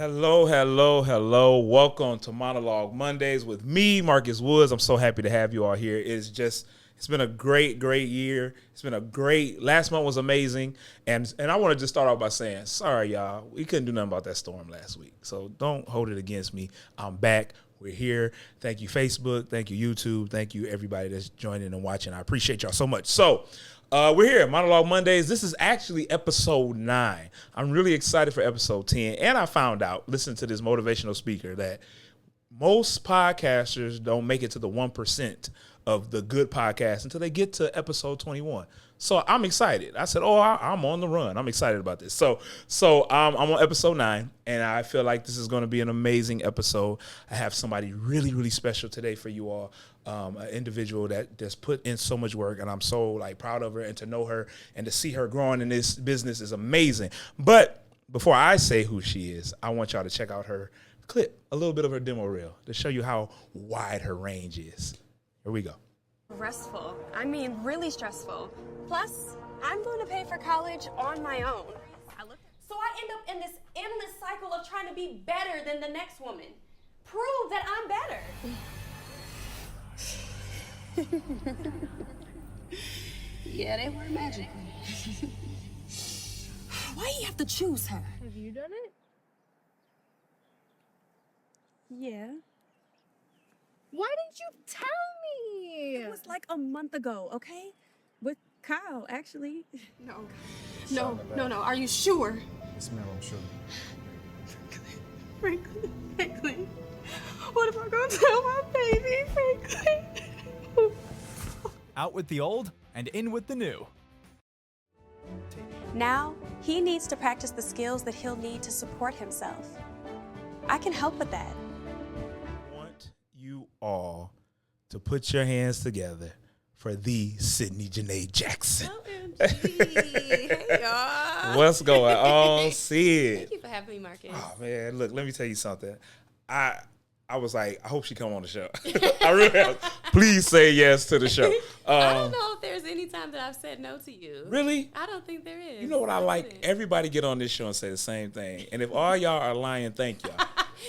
Hello, hello, hello. Welcome to Monologue Mondays with me, Marcus Woods. I'm so happy to have you all here. It's been a great year. It's been a great, last month was amazing. And I want to just start off by saying, sorry, y'all. We couldn't do nothing about that storm last week. So don't hold it against me. I'm back. We're here. Thank you, Facebook. Thank you, YouTube. Thank you, everybody that's joining and watching. I appreciate y'all so much. So we're here, Monologue Mondays. This is actually episode 9. I'm really excited for episode 10. And I found out, listening to this motivational speaker, that most podcasters don't make it to the 1% of the good podcasts until they get to episode 21. So I'm excited. I said, I'm on the run. I'm excited about this. So I'm on episode 9, and I feel like this is going to be an amazing episode. I have somebody really, really special today for you all, an individual that's put in so much work, and I'm so proud of her, and to know her and to see her growing in this business is amazing. But before I say who she is, I want y'all to check out her clip, a little bit of her demo reel, to show you how wide her range is. Here we go. Stressful. I mean, really stressful. Plus, I'm going to pay for college on my own. So I end up in this endless cycle of trying to be better than the next woman. Prove that I'm better. Yeah, they were magical. Why do you have to choose her? Have you done it? Yeah. Why didn't you tell me? It was like a month ago, okay? With Kyle, actually. No. Are you sure? Yes, ma'am, I'm sure. Franklin. What if I go tell my baby, Franklin? Out with the old and in with the new. Now, he needs to practice the skills that he'll need to support himself. I can help with that. I want you all to put your hands together for the Sydney Janae Jackson. Hey, y'all. What's going on, Sid? Thank you for having me, Marcus. Oh, man, look, let me tell you something. I was like, I hope she come on the show. I really please say yes to the show. I don't know if there's any time that I've said no to you. Really? I don't think there is. You know what I like? Everybody get on this show and say the same thing. And if all y'all are lying, thank y'all.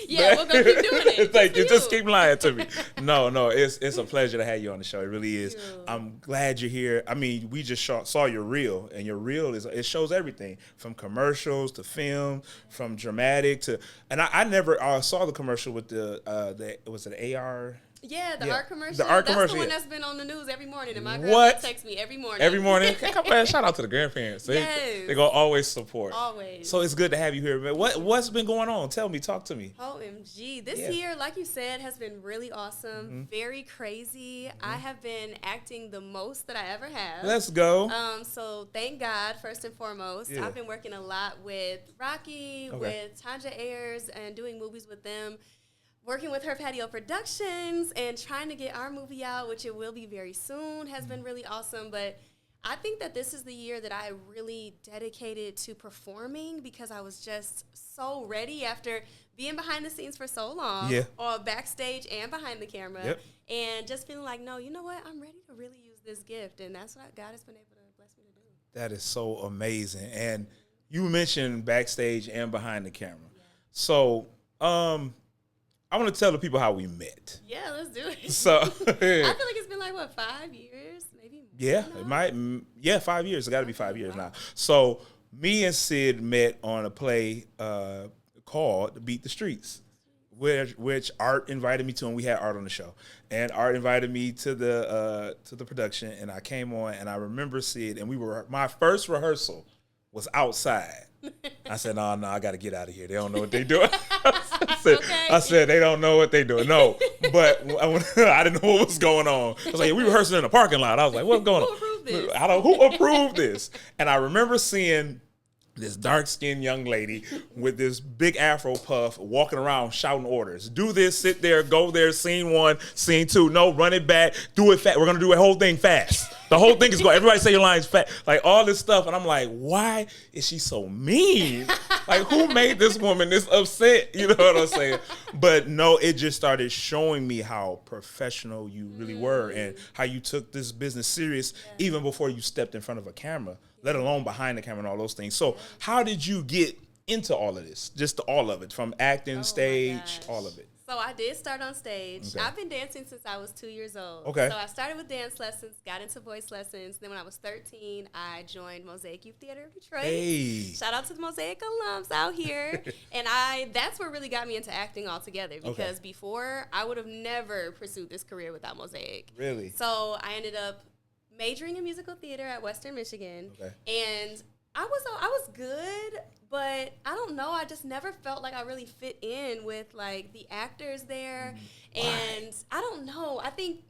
Yeah, we're going to keep doing it. Thank you. Just keep lying to me. No, it's a pleasure to have you on the show. It really is. I'm glad you're here. I mean, we just saw your reel, and your reel it shows everything from commercials to film, from dramatic to, and I never saw the commercial with was it AR? Yeah, the art commercial. The art commercial. That's the one that's been on the news every morning, and my What? grandma texts me every morning. Every morning. Shout out to the grandparents. Yes. They're going to always support. Always. So it's good to have you here. Man. What's been going on? Tell me. Talk to me. OMG. This year, like you said, has been really awesome. Very crazy. I have been acting the most that I ever have. Let's go. So thank God, first and foremost. Yeah. I've been working a lot with Rocky, with Tanja Ayers, and doing movies with them. Working with her Patio Productions and trying to get our movie out, which it will be very soon, has been really awesome. But I think that this is the year that I really dedicated to performing because I was just so ready after being behind the scenes for so long, or backstage and behind the camera, and just feeling like, no, you know what? I'm ready to really use this gift, and that's what God has been able to bless me to do. That is so amazing. And you mentioned backstage and behind the camera. So, I want to tell the people how we met. Yeah, let's do it. So I feel like it's been 5 years, maybe. Yeah, it might. Yeah, 5 years. It got to be 5 years now. So me and Sid met on a play called Beat the Streets, which Art invited me to, and we had Art on the show. And Art invited me to the production, and I came on, and I remember Sid, and my first rehearsal was outside. I said, no, I got to get out of here. They don't know what they're doing. I said, they don't know what they're doing. No, but I didn't know what was going on. I was like, we rehearsing in the parking lot. I was like, what's going on? Who approved this? Who approved this? And I remember seeing this dark-skinned young lady with this big afro puff walking around shouting orders. Do this, sit there, go there, scene 1, scene 2. No, run it back, do it fast. We're going to do the whole thing fast. The whole thing is going, everybody say your lines fast. All this stuff. And I'm like, why is she so mean? Who made this woman this upset? You know what I'm saying? But no, it just started showing me how professional you really were and how you took this business serious even before you stepped in front of a camera, let alone behind the camera and all those things. So how did you get into all of this? Just all of it, from acting, my stage, gosh. all of it. So I did start on stage. Okay. I've been dancing since I was 2 years old. Okay. So I started with dance lessons, got into voice lessons. Then when I was 13, I joined Mosaic Youth Theater of Detroit. Hey. Shout out to the Mosaic alums out here. And that's what really got me into acting altogether, because before I would have never pursued this career without Mosaic. Really? So I ended up majoring in musical theater at Western Michigan. Okay. And I was good, but I don't know. I just never felt like I really fit in with like the actors there. And I don't know. I think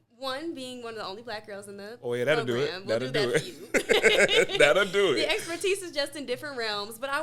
being one of the only black girls in the that'll do program, it. we'll That'll do that do for it. you. That'll do The it. expertise is just in different realms, but I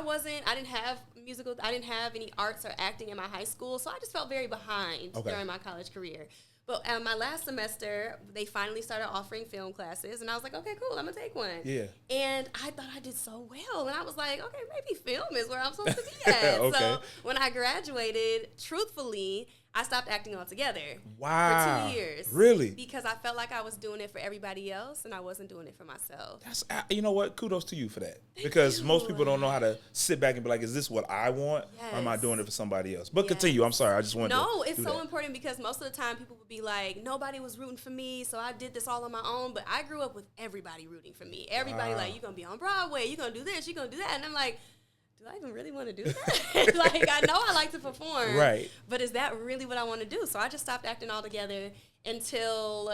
didn't have any arts or acting in my high school, so I just felt very behind during my college career. But my last semester, they finally started offering film classes, and I was like, okay, cool, I'm going to take one. Yeah. And I thought I did so well, and I was like, okay, maybe film is where I'm supposed to be at. Okay. So when I graduated, truthfully, I stopped acting altogether Wow. for 2 years. Really? Because I felt like I was doing it for everybody else, and I wasn't doing it for myself. That's, you know what? Kudos to you for that. Because most people don't know how to sit back and be like, is this what I want? Or am I doing it for somebody else? But continue. I'm sorry. I just wanted to No, it's do so that. important, because most of the time people would be like, nobody was rooting for me, so I did this all on my own. But I grew up with everybody rooting for me. Everybody like, you're going to be on Broadway, you're going to do this, you're going to do that. And I'm like, do I even really want to do that? Like, I know I like to perform. Right. But is that really what I want to do? So I just stopped acting altogether until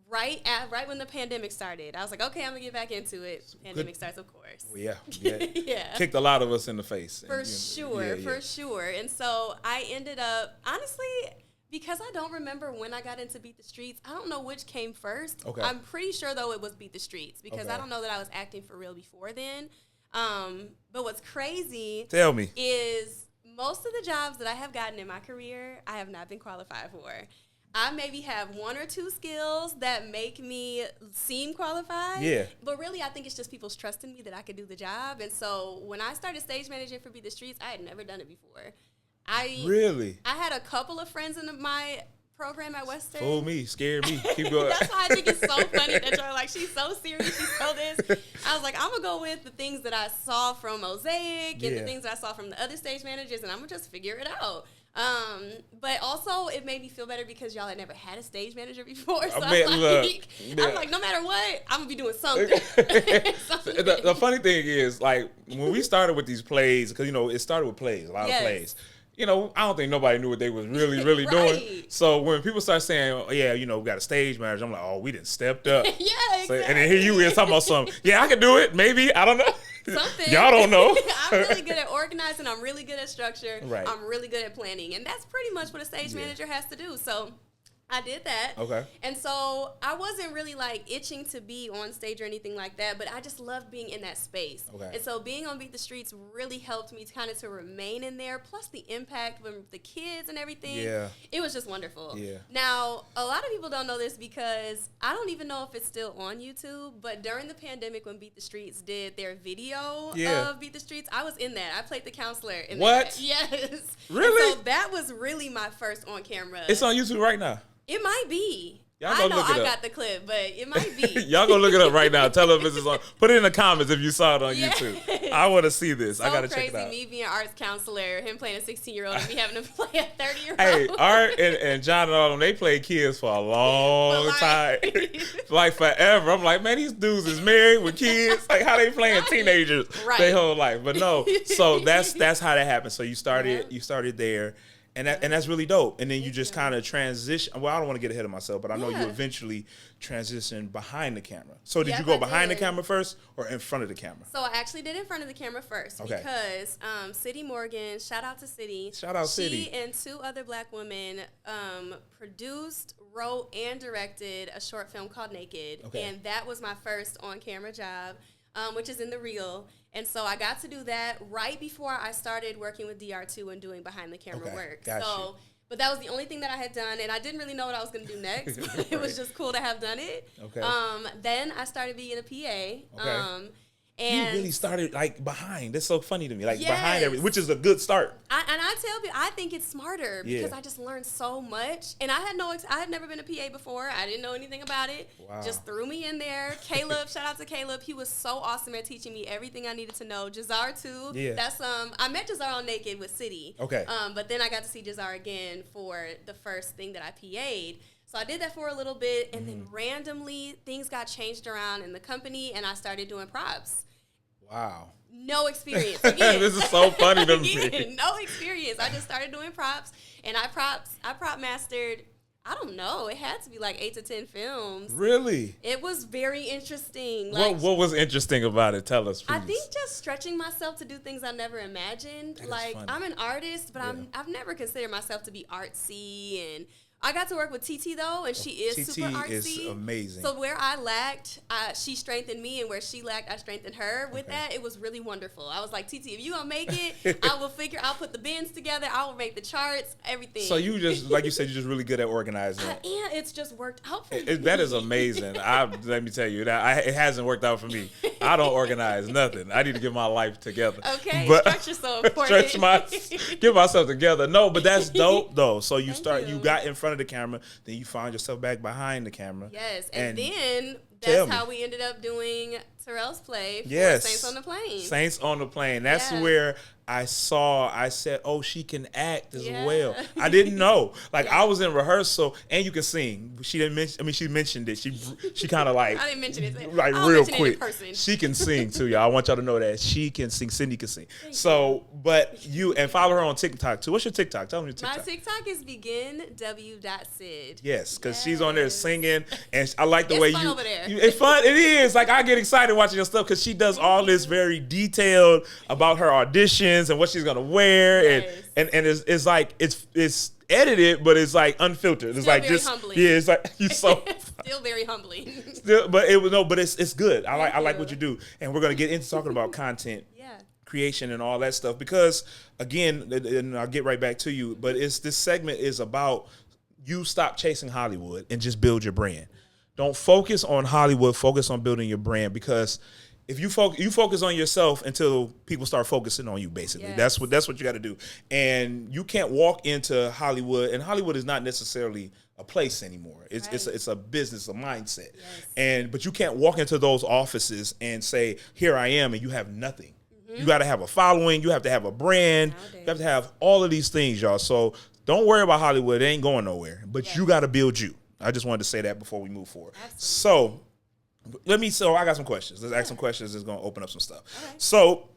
right when the pandemic started. I was like, okay, I'm going to get back into it. Pandemic starts, of course. Well, yeah. Yeah. Kicked a lot of us in the face. For sure. And so I ended up, honestly, because I don't remember when I got into Beat the Streets, I don't know which came first. Okay. I'm pretty sure, though, it was Beat the Streets, because I don't know that I was acting for real before then. But what's crazy Tell me. is most of the jobs that I have gotten in my career, I have not been qualified for. I maybe have one or two skills that make me seem qualified. Yeah. But really, I think it's just people's trust in me that I could do the job. And so when I started stage managing for Beat the Streets, I had never done it before. Really? I had a couple of friends in my program at Western. Fool me, scared me. Keep going. That's why I think it's so funny that you're like, she's so serious, she's so this. I was like, I'm going to go with the things that I saw from Mosaic and the things that I saw from the other stage managers, and I'm going to just figure it out. But also, it made me feel better because y'all had never had a stage manager before. So I'm like, no matter what, I'm going to be doing something. The funny thing is, like, when we started with these plays, because, it started with plays, a lot of plays. I don't think nobody knew what they was really, really doing. So when people start saying, oh, yeah, we got a stage manager, I'm like, oh, we done stepped up. Yeah, exactly. So, and then here you is talking about something. Yeah, I can do it. Maybe. I don't know. Something. Y'all don't know. I'm really good at organizing. I'm really good at structure. Right. I'm really good at planning. And that's pretty much what a stage manager has to do. So I did that. Okay. And so I wasn't really like itching to be on stage or anything like that, but I just loved being in that space. Okay. And so being on Beat the Streets really helped me kind of to remain in there, plus the impact with the kids and everything. Yeah. It was just wonderful. Yeah. Now, a lot of people don't know this because I don't even know if it's still on YouTube, but during the pandemic when Beat the Streets did their video of Beat the Streets, I was in that. I played the counselor in that. What? Yes. Really? And so that was really my first on camera. It's on YouTube right now. It might be. Y'all I go know look it I up. got the clip, but it might be. Y'all go look it up right now. Tell them if it's on. Put it in the comments if you saw it on YouTube. I want to see this. So I got to crazy, check it out. me being an arts counselor, him playing a 16-year-old, and me having to play a 30-year-old. Hey, Art and John and all them, they played kids for a long time. Like forever. I'm like, man, these dudes is married with kids. Like, how they playing teenagers their whole life? But no. So that's how that happened. So you started there. And that's really dope. And then you just kind of transition. Well, I don't want to get ahead of myself, but I know you eventually transitioned behind the camera. So did you go behind the camera first or in front of the camera? So I actually did in front of the camera first because City Morgan, shout out to City. Shout out City. She and two other black women produced, wrote, and directed a short film called Naked. Okay. And that was my first on-camera job, which is in the reel. And so I got to do that right before I started working with DR2 and doing behind the camera work. Gotcha. But that was the only thing that I had done, and I didn't really know what I was going to do next. But it was just cool to have done it. Okay. Then I started being a PA. And you really started like behind. That's so funny to me. Like Yes. behind everything, which is a good start. I tell people, I think it's smarter because Yeah. I just learned so much. And I had never been a PA before. I didn't know anything about it. Wow. Just threw me in there. Caleb, shout out to Caleb. He was so awesome at teaching me everything I needed to know. Jazar too. Yeah. That's I met Jazar on Naked with City. Okay. But then I got to see Jazar again for the first thing that I PA'd. So I did that for a little bit, and then randomly things got changed around in the company, and I started doing props. Wow. No experience. Again. This is so funny to me. Again, no experience. I just started doing props, and I prop mastered. I don't know. It had to be like 8 to 10 films. Really? It was very interesting. What was interesting about it? Tell us, please. I think just stretching myself to do things I never imagined. That is Like funny. I'm an artist, but I've never considered myself to be artsy, and I got to work with TT though, and she is TT super artsy. is amazing. So where I lacked, she strengthened me, and where she lacked, I strengthened her. With that, it was really wonderful. I was like, TT, if you gonna make it, I'll put the bins together, I will make the charts, everything. So you just, like you said, you're just really good at organizing. And it's just worked out for me. That is amazing. Let me tell you that it hasn't worked out for me. I don't organize nothing. I need to get my life together. Okay, But- structure's so important. get myself together. No, but that's dope though. So you Thank you you. got in front of the camera, then you find yourself back behind the camera. Yes, and then tell that's me. how we ended up doing Terrell's play for Yes. Saints on the Plane. Saints on the Plane. That's Yeah. where I said, oh, she can act as Yeah. well. I didn't know. Like I was in rehearsal, and you can sing. She didn't mention. I mean, she mentioned it. She kind of like I didn't mention it. like I'll real mention it in quick. person. She can sing too, y'all. I want y'all to know that she can sing. Cindy can sing. So, but you and follow her on TikTok too. What's your TikTok? Tell me your TikTok. My TikTok is beginw.sid. Yes, because she's on there singing, and I like the It's way fun you. over there. It's fun. It is. Like I get excited watching your stuff because she does all this very detailed about her auditions and what she's gonna wear, Yes. and it's like it's edited, but it's like unfiltered. It's Still like very just humbling. yeah. It's like you so. Still very humbling. Still, but it's good. I like you. what you do, and we're gonna get into talking about content Yeah. creation and all that stuff because again, and I'll get right back to you, but this segment is about you stop chasing Hollywood and just build your brand. Don't focus on Hollywood, focus on building your brand because if you focus on yourself until people start focusing on you, basically. Yes. That's what you got to do. And you can't walk into Hollywood, and Hollywood is not necessarily a place anymore. It's a business, a mindset. Yes. But you can't walk into those offices and say, "Here I am," and you have nothing. You got to have a following. You have to have a brand. Nowadays. You have to have all of these things, y'all. So don't worry about Hollywood. It ain't going nowhere. But you got to build you. I just wanted to say that before we move forward. Absolutely. So I got some questions. Let's ask some questions. It's going to open up some stuff. Okay. So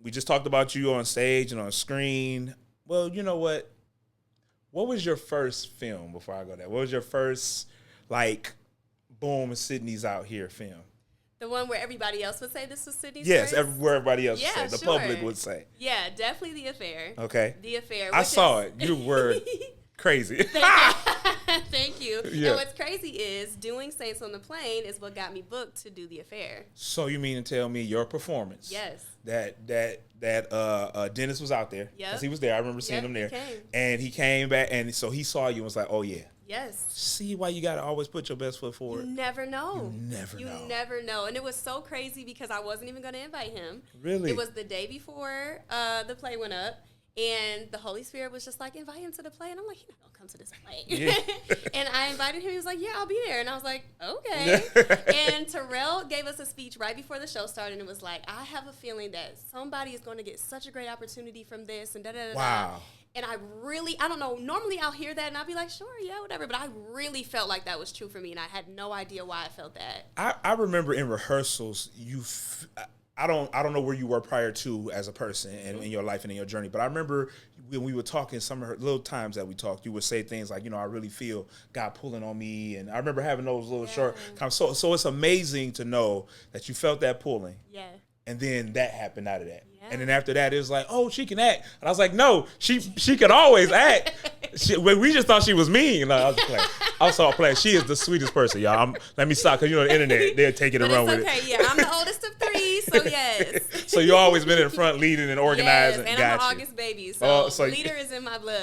we just talked about you on stage and on screen. Well, you know what? What was your first film before I go there? What was your first, like, boom, Sydney's out here film? The one where everybody else would say this was Sydney's Yes, first? where everybody else Yeah, would say. The sure. public would say. Yeah, definitely The Affair. Okay. The Affair. I which saw is- it. You were crazy. Thank you. Yeah. And what's crazy is doing Saints on the Plane is what got me booked to do The Affair. So you mean to tell me your performance? Yes. That Dennis was out there. Yep. Because he was there. I remember seeing Yep, him there. he came. And he came back, and so he saw you and was like, oh, yeah. Yes. See why you got to always put your best foot You forward? never know. You You never know. And it was so crazy because I wasn't even going to invite him. Really? It was the day before the play went up. And the Holy Spirit was just like, invite him to the play. And I'm like, he's not going to come to this play. Yeah. And I invited him. He was like, yeah, I'll be there. And I was like, okay. And Terrell gave us a speech right before the show started. And it was like, I have a feeling that somebody is going to get such a great opportunity from this. And da-da-da-da. Wow. And I don't know, normally I'll hear that and I'll be like, sure, yeah, whatever. But I really felt like that was true for me. And I had no idea why I felt that. I remember in rehearsals, I don't know where you were prior to as a person and in your life and in your journey, but I remember when we were talking, some of her little times that we talked, you would say things like, I really feel God pulling on me, and I remember having those little short comments. So it's amazing to know that you felt that pulling, Yeah. and then that happened out of that. Yeah. And then after that, it was like, oh, she can act. And I was like, no, she can always act. We just thought she was mean. No, I was playing. I was all playing. She is the sweetest person, y'all. Let me stop, because the internet, they'll take it and But run it's with okay. it. Yeah, I'm the oldest of three, so yes. So you always been in front leading and Yes, organizing. and I'm Gotcha. an August baby, so So leader is in my blood.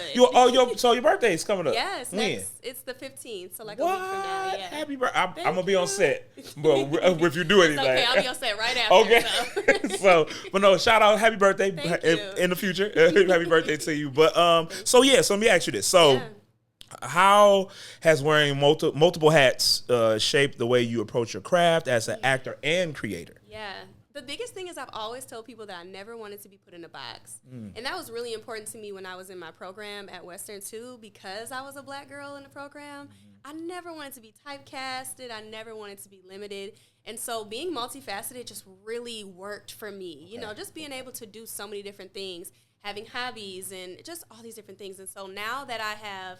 So your birthday is coming up. Yes, When? next It's the 15th, so like What? a week from now. Yeah. Happy birthday. I'm Thank going to be on you. set. But if you do anything. Okay, I'll be on set right after. Okay. But no, shout out. Happy birthday Thank you. in the future. Happy birthday to you. But so let me ask you this. So Yeah. how has wearing multiple hats shaped the way you approach your craft as an actor and creator? Yeah. The biggest thing is I've always told people that I never wanted to be put in a box. And that was really important to me when I was in my program at Western too, because I was a black girl in the program. I never wanted to be typecasted. I never wanted to be limited. And so being multifaceted just really worked for me. You know, just being able to do so many different things, having hobbies and just all these different things. And so now that I have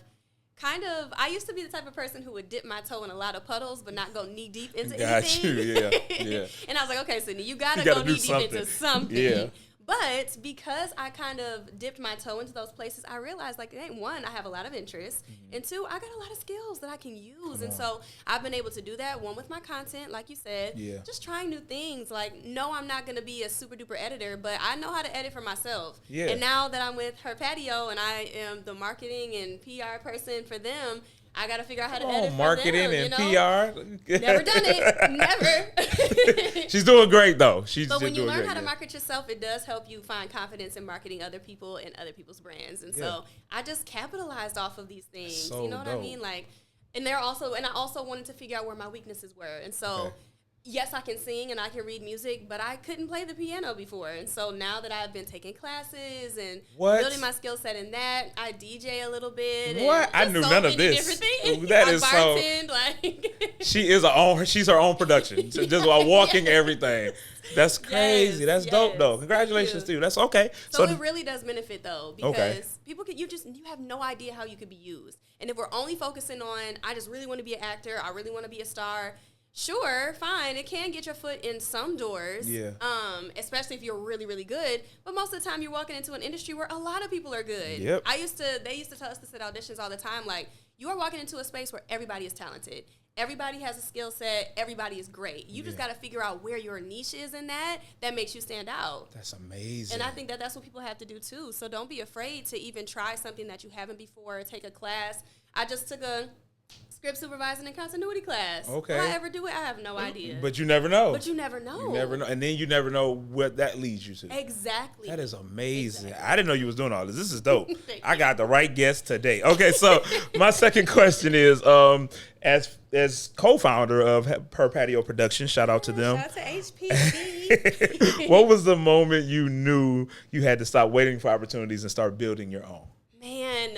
I used to be the type of person who would dip my toe in a lot of puddles, but not go knee deep into anything. Yeah. And I was like, okay, Sydney, you gotta do go knee deep something. into something. Yeah. But because I kind of dipped my toe into those places, I realized, like, hey, one, I have a lot of interests, and two, I got a lot of skills that I can use. And so I've been able to do that, one, with my content, like you said, just trying new things. Like, no, I'm not going to be a super duper editor, but I know how to edit for myself. Yeah. And now that I'm with Her Patio and I am the marketing and PR person for them, I got to figure out how to edit marketing for them, and PR. Never done it. Never. She's doing great, though. But when you learn how to market yourself, it does help you find confidence in marketing other people and other people's brands. And so I just capitalized off of these things. So you know what I dope. mean? Like, and I also wanted to figure out where my weaknesses were. And so, yes, I can sing and I can read music, but I couldn't play the piano before. And so now that I've been taking classes and building my skill set in that, I DJ a little bit. What? I knew none of this. Different things. That I is bartend, like. She's her own production. So just while walking everything. That's crazy. That's dope, though. Congratulations to you. That's okay. So it really does benefit, though, because people you have no idea how you could be used. And if we're only focusing on, I just really want to be an actor, I really want to be a star. Sure, fine. It can get your foot in some doors, especially if you're really, really good. But most of the time, you're walking into an industry where a lot of people are good. Yep. They used to tell us this at auditions all the time. Like, you are walking into a space where everybody is talented. Everybody has a skill set. Everybody is great. You just got to figure out where your niche is in that makes you stand out. That's amazing. And I think that's what people have to do, too. So don't be afraid to even try something that you haven't before, take a class. I just took a script supervising and continuity class. Okay. Will I ever do it? I have no idea. But you never know. You never know. You never know. And then you never know what that leads you to. Exactly. That is amazing. I didn't know you was doing all this. This is dope. I got the right guest today. Okay, so my second question is, as co-founder of Her Patio Productions, shout out to them. Shout out to HPP. What was the moment you knew you had to stop waiting for opportunities and start building your own? Man,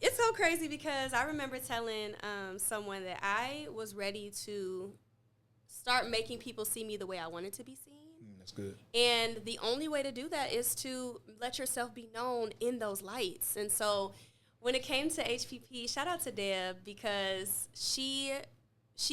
it's so crazy because I remember telling someone that I was ready to start making people see me the way I wanted to be seen. That's good. And the only way to do that is to let yourself be known in those lights. And so when it came to HPP, shout out to Deb, because she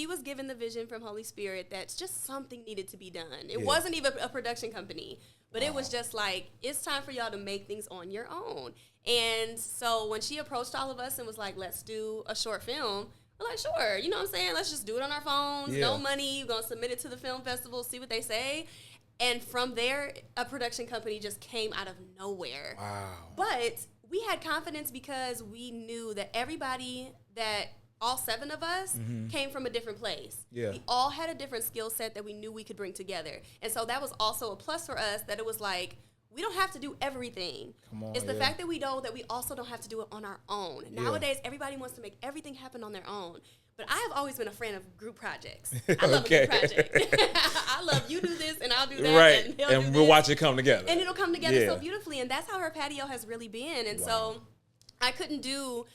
was given the vision from Holy Spirit that just something needed to be done. It wasn't even a production company, but it was just like, it's time for y'all to make things on your own. And so when she approached all of us and was like, let's do a short film, we're like, sure, you know what I'm saying? Let's just do it on our phones, no money, you're going to submit it to the film festival, see what they say. And from there, a production company just came out of nowhere. Wow. But we had confidence because we knew that all 7 of us came from a different place. Yeah. We all had a different skill set that we knew we could bring together. And so that was also a plus for us, that it was like, we don't have to do everything. It's the fact that we know that we also don't have to do it on our own. Nowadays, everybody wants to make everything happen on their own. But I have always been a fan of group projects. I love a group project. I love you do this and I'll do that. Right. And we'll watch it come together. And it'll come together so beautifully. And that's how Her Patio has really been. And so I can't do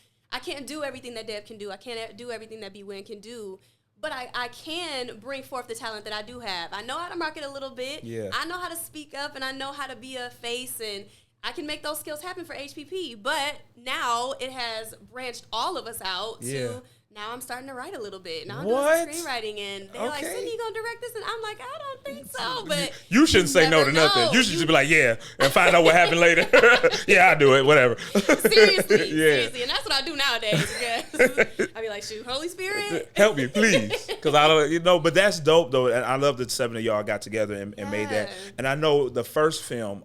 everything that Deb can do. I can't do everything that B-Win can do. But I can bring forth the talent that I do have. I know how to market a little bit. Yeah. I know how to speak up, and I know how to be a face, and I can make those skills happen for HPP. But now it has branched all of us out to now I'm starting to write a little bit. Now I'm doing some screenwriting, and they're like, Sydney, you gonna direct this? And I'm like, I don't think so. But you shouldn't say no to nothing. You should just be like, yeah, and find out what happened later. Yeah, I'll do it, whatever. Seriously. And that's what I do nowadays. Because I be like, shoot, Holy Spirit, help me, please. Because I don't, but that's dope, though. And I love that 7 of y'all got together and made that. And I know the first film,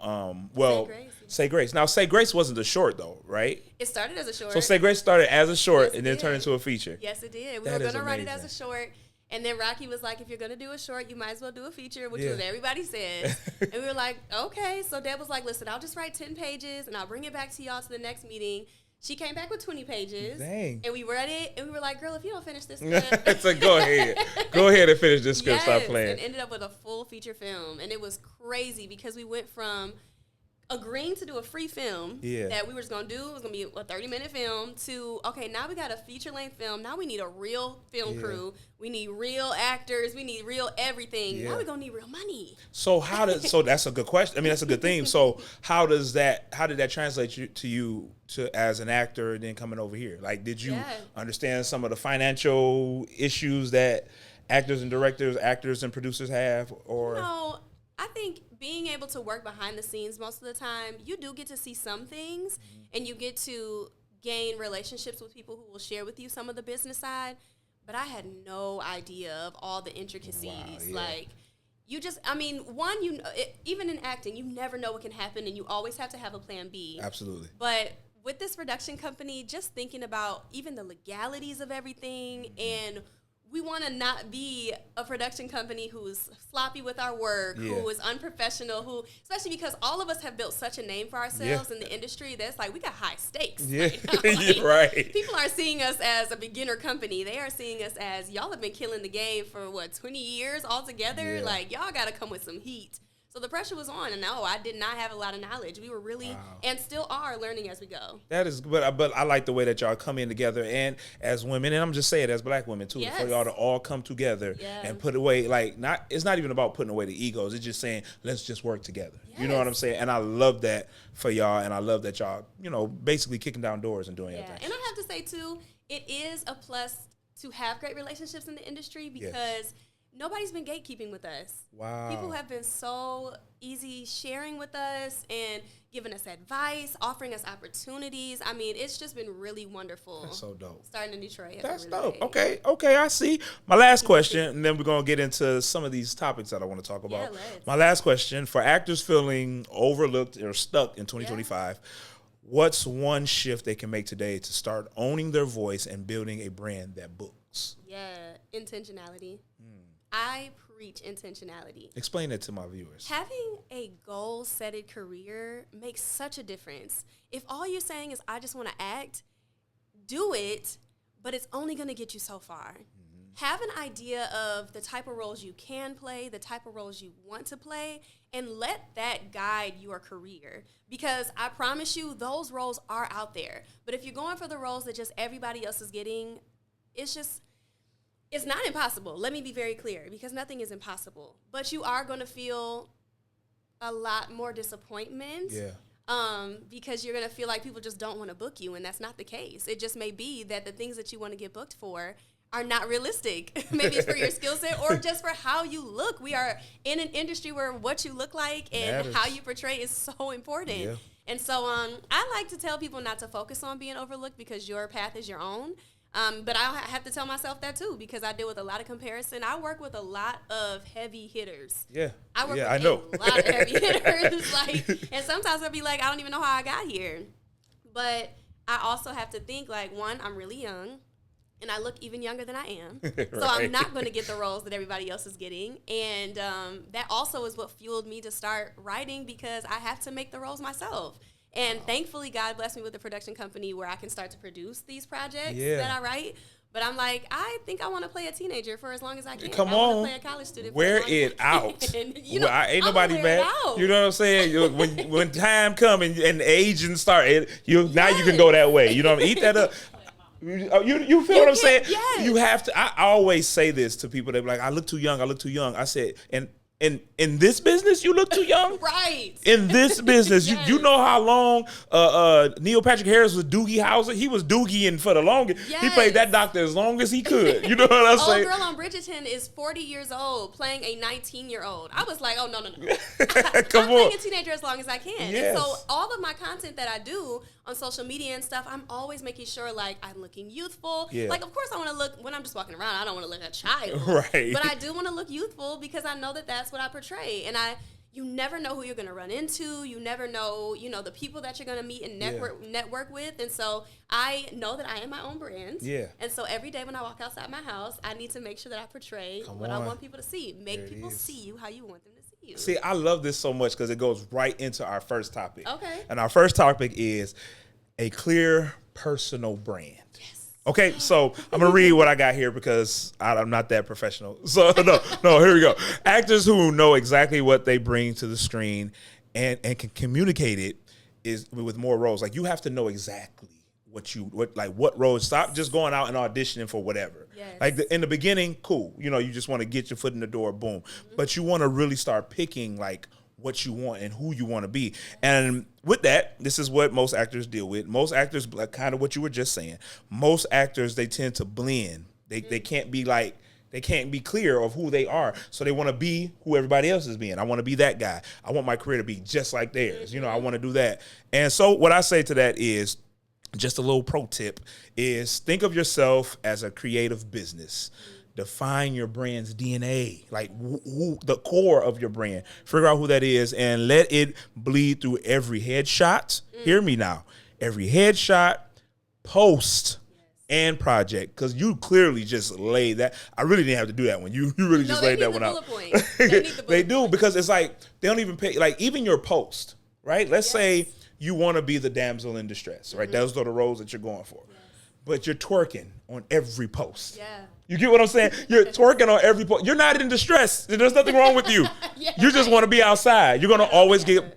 Say Grace. Now, Say Grace wasn't a short though, right? It started as a short. So Say Grace started as a short Yes, and it then did. turned into a feature. Yes, it did. We That were is going to write it as a amazing. short. And then Rocky was like, if you're going to do a short, you might as well do a feature, which Yeah. is what everybody says. And we were like, okay. So Deb was like, listen, I'll just write 10 pages and I'll bring it back to y'all to the next meeting. She came back with 20 pages. Dang. And we read it and we were like, girl, if you don't finish this, It's like, go ahead. Go ahead and finish this script. Stop playing. And ended up with a full feature film. And it was crazy because we went from agreeing to do a free film that we were just going to do. It was going to be a 30-minute film to, okay, now we got a feature-length film. Now we need a real film crew. We need real actors. We need real everything. Now we're going to need real money. So so that's a good question. I mean, that's a good theme. So how did that translate to you as an actor and then coming over here? Like, did you understand some of the financial issues that actors and directors, actors and producers have? Or No, I think being able to work behind the scenes most of the time, you do get to see some things and you get to gain relationships with people who will share with you some of the business side. But I had no idea of all the intricacies. Wow, yeah. Like, you just, even in acting, you never know what can happen and you always have to have a plan B. Absolutely. But with this production company, just thinking about even the legalities of everything, and we want to not be a production company who's sloppy with our work, who is unprofessional, especially because all of us have built such a name for ourselves in the industry that's like, we got high stakes. Yeah, Like, right. People aren't seeing us as a beginner company. They are seeing us as, y'all have been killing the game for 20 years altogether. Yeah. Like, y'all got to come with some heat. So the pressure was on, and no, I did not have a lot of knowledge. We were really, and still are, learning as we go. That is, but I like the way that y'all come in together, and as women, and I'm just saying as black women too, for y'all to all come together and put away, it's not even about putting away the egos. It's just saying, let's just work together. You know what I'm saying? And I love that for y'all, and I love that y'all, basically kicking down doors and doing everything. And I have to say too, it is a plus to have great relationships in the industry because nobody's been gatekeeping with us. Wow. People have been so easy sharing with us and giving us advice, offering us opportunities. I mean, it's just been really wonderful. That's so dope. Starting in Detroit. That's really dope. great. Okay, I see. My last question, and then we're going to get into some of these topics that I want to talk about. let's. My last question, for actors feeling overlooked or stuck in 2025, what's one shift they can make today to start owning their voice and building a brand that books? Yeah, intentionality. I preach intentionality. Explain it to my viewers. Having a goal-setted career makes such a difference. If all you're saying is, I just want to act, do it, but it's only going to get you so far. Have an idea of the type of roles you can play, the type of roles you want to play, and let that guide your career. Because I promise you, those roles are out there. But if you're going for the roles that just everybody else is getting, it's not impossible. Let me be very clear, because nothing is impossible. But you are going to feel a lot more disappointment. Because you're going to feel like people just don't want to book you, and that's not the case. It just may be that the things that you want to get booked for are not realistic. Maybe it's for your skill set or just for how you look. We are in an industry where what you look like and how you portray is so important. Yeah. And so I like to tell people not to focus on being overlooked because your path is your own. But I have to tell myself that too, because I deal with a lot of comparison. I work with a lot of heavy hitters. I work with a lot of heavy hitters. And sometimes I'll be like, I don't even know how I got here. But I also have to think one, I'm really young. And I look even younger than I am. So I'm not going to get the roles that everybody else is getting. And that also is what fueled me to start writing, because I have to make the roles myself. And thankfully, God blessed me with a production company where I can start to produce these projects that I write. But I'm like, I think I want to play a teenager for as long as I can. Come I on. want to play a college student. Wear it out. And, ain't nobody mad. You know what I'm saying? when time comes and aging start, now you can go that way. You know what I mean? Eat that up. You feel what I'm saying? Yes. You have to. I always say this to people. They're like, I look too young. I said, and in this business, you look too young. Right. In this business, you know how long Neil Patrick Harris was Doogie Howser? He was Doogieing for the longest. Yes. He played that doctor as long as he could. You know what I'm saying? Old girl on Bridgerton is 40 years old playing a 19-year-old. I was like, oh, no. Come I'm on. playing a teenager as long as I can. Yes. And so all of my content that I do on social media and stuff, I'm always making sure I'm looking youthful. Yeah. Of course I want to look, when I'm just walking around, I don't want to look a child. Right. But I do want to look youthful because I know that that's what I portray. And you never know who you're going to run into. You never know, the people that you're going to meet and network with. And so I know that I am my own brand. Yeah. And so every day when I walk outside my house, I need to make sure that I portray what I want people to see. Make people see you how you want them to see you. See, I love this so much because it goes right into our first topic. Okay. And our first topic is a clear personal brand. Okay, so I'm going to read what I got here because I'm not that professional. So, no, here we go. Actors who know exactly what they bring to the screen and can communicate it is with more roles. Like, you have to know exactly what roles. Stop just going out and auditioning for whatever. Yes. Like, in the beginning, cool. You just want to get your foot in the door, boom. Mm-hmm. But you want to really start picking, like, what you want and who you want to be. And with that, this is what most actors deal with. Most actors, kind of what you were just saying, most actors, they tend to blend. They can't be they can't be clear of who they are. So they want to be who everybody else is being. I want to be that guy. I want my career to be just like theirs. I want to do that. And so what I say to that is, just a little pro tip is think of yourself as a creative business. Define your brand's DNA, like who the core of your brand. Figure out who that is and let it bleed through every headshot. Hear me now. Every headshot, post, and project. Because you clearly just laid that. I really didn't have to do that one. You really just laid that one out. They do, because it's like they don't even pay. Like, even your post, right? Let's say you want to be the damsel in distress, right? Those are the roles that you're going for. But you're twerking on every post. Yeah. You get what I'm saying? You're twerking on every post. You're not in distress. There's nothing wrong with you. You just want to be outside. You're going to always get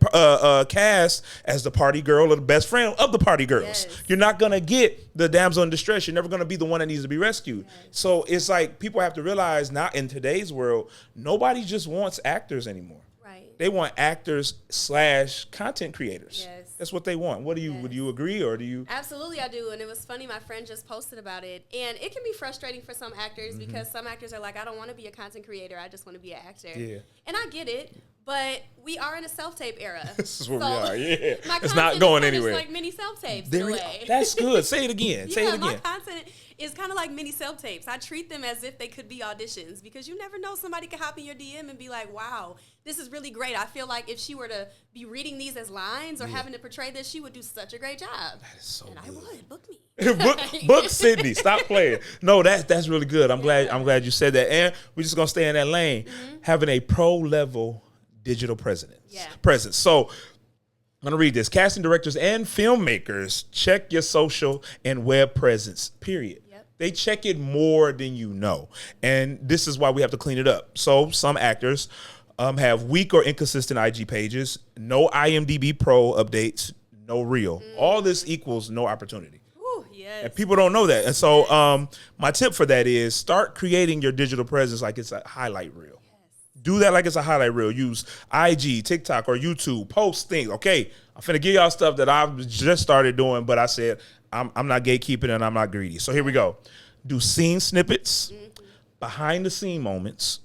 cast as the party girl or the best friend of the party girls. Yes. You're not going to get the damsel in distress. You're never going to be the one that needs to be rescued. Yes. So it's like people have to realize now in today's world, nobody just wants actors anymore. Right. They want actors / content creators. Yes. That's what they want. Would you agree, or do you? Absolutely, I do. And it was funny, my friend just posted about it. And it can be frustrating for some actors because some actors are like, I don't want to be a content creator. I just want to be an actor. Yeah. And I get it. But we are in a self-tape era. This is where we are, yeah. My it's not going anywhere. It's like mini self-tapes in a way. That's good. Say it again. Say it again. My content is kind of like mini self-tapes. I treat them as if they could be auditions because you never know. Somebody could hop in your DM and be like, wow, this is really great. I feel like if she were to be reading these as lines or having to portray this, she would do such a great job. That is so good. I would. Book me. book Sydney. Stop playing. No, that's really good. I'm glad you said that. And we're just going to stay in that lane. Having a pro-level digital presence. So I'm going to read this. Casting directors and filmmakers, check your social and web presence, period. Yep. They check it more than you know. And this is why we have to clean it up. So some actors have weak or inconsistent IG pages, no IMDb Pro updates, no reel. All this equals no opportunity. Ooh, yes. And people don't know that. And so my tip for that is start creating your digital presence like it's a highlight reel. Do that like it's a highlight reel. Use IG, TikTok, or YouTube. Post things. Okay, I'm finna give y'all stuff that I've just started doing, but I said I'm not gatekeeping and I'm not greedy. So here we go. Do scene snippets, behind the scene moments.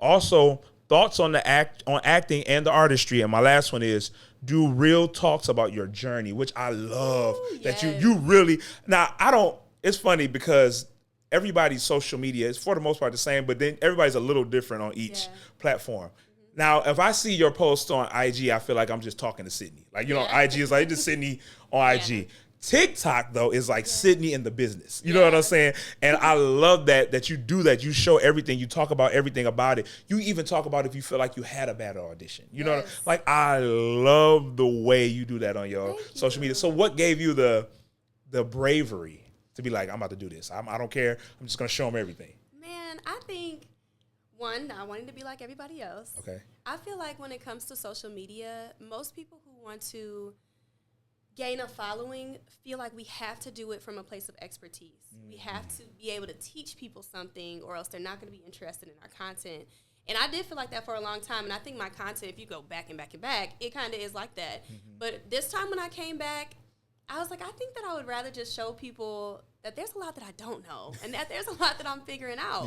Also, thoughts on acting and the artistry. And my last one is do real talks about your journey, which I love. That you really. Now it's funny because everybody's social media is for the most part the same, but then everybody's a little different on each platform. Now, if I see your post on IG, I feel like I'm just talking to Sydney. Like, IG is like just Sydney on IG. TikTok, though, is like Sydney in the business. You know what I'm saying? And I love that you do that. You show everything. You talk about everything about it. You even talk about if you feel like you had a bad audition. You know, like I love the way you do that on your social media. So what gave you the bravery to be like, I'm about to do this. I don't care. I'm just going to show them everything. Man, I think, one, not wanting to be like everybody else. Okay. I feel like when it comes to social media, most people who want to gain a following feel like we have to do it from a place of expertise. We have to be able to teach people something or else they're not going to be interested in our content. And I did feel like that for a long time. And I think my content, if you go back and back and back, it kind of is like that. But this time when I came back, I was like, I think that I would rather just show people that there's a lot that I don't know and that there's a lot that I'm figuring out.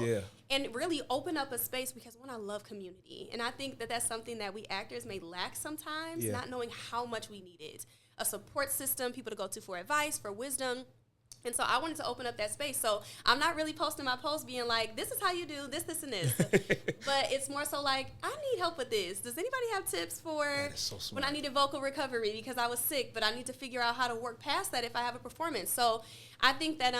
And really open up a space because, one, I love community. And I think that that's something that we actors may lack sometimes, not knowing how much we need it. A support system, people to go to for advice, for wisdom. And so I wanted to open up that space. So I'm not really posting my posts being like, this is how you do this, this, and this. But it's more so like, I need help with this. Does anybody have tips for when I needed vocal recovery because I was sick, but I need to figure out how to work past that if I have a performance? So I think that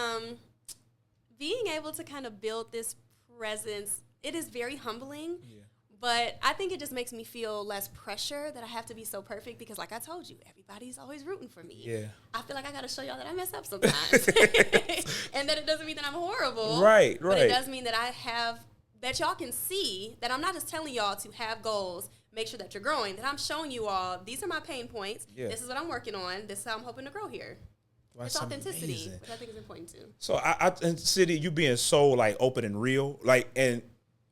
being able to kind of build this presence, it is very humbling. Yeah. But I think it just makes me feel less pressure that I have to be so perfect because, like I told you, everybody's always rooting for me. Yeah. I feel like I got to show y'all that I mess up sometimes. And that it doesn't mean that I'm horrible. Right. But it does mean that that y'all can see that I'm not just telling y'all to have goals, make sure that you're growing, that I'm showing you all, these are my pain points. Yeah. This is what I'm working on. This is how I'm hoping to grow here. It's authenticity, which I think is important too. So and City, you being so like open and real, like,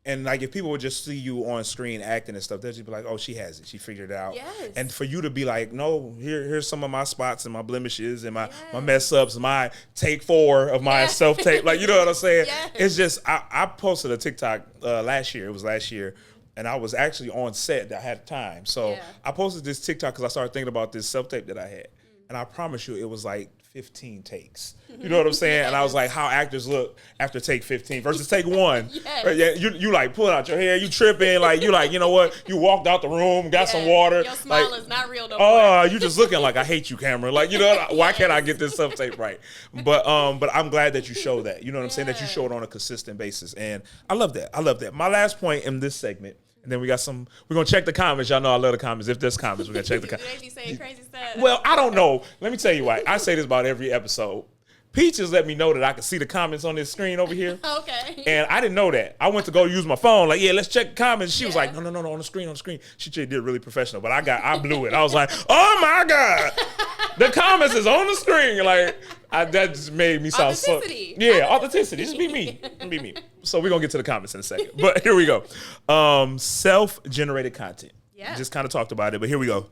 and like if people would just see you on screen acting and stuff, they'd just be like, oh, she has it. She figured it out. Yes. And for you to be like, no, here's some of my spots and my blemishes and my mess ups, my take 4 of my self-tape. Like, you know what I'm saying? Yes. It's just, I posted a TikTok last year. It was last year. And I was actually on set that I had time. So I posted this TikTok because I started thinking about this self-tape that I had. And I promise you, it was like 15 takes. You know what I'm saying? Yes. And I was like, how actors look after take 15 versus take 1. Yes. Right? Yeah, you like pull out your hair, you tripping, like you like, you know what? You walked out the room, got some water. Your smile is not real no more. Oh, you just looking like I hate you, camera. Like, you know, why can't I get this self tape right? But I'm glad that you show that. You know what I'm saying? That you show it on a consistent basis, and I love that. I love that. My last point in this segment. And then we're going to check the comments. Y'all know I love the comments. If there's comments, we're going to check the comments. They be saying crazy stuff. Well, I don't know. Let me tell you why. I say this about every episode. Peaches let me know that I could see the comments on this screen over here. Okay. And I didn't know that. I went to go use my phone. Like, let's check the comments. She was like, no, on the screen. She did really professional. But I blew it. I was like, oh, my God. The comments is on the screen. Like, that just made me sound so. Yeah, authenticity. Just be me. So we're going to get to the comments in a second. But here we go. Self-generated content. Yeah. Just kind of talked about it, but here we go.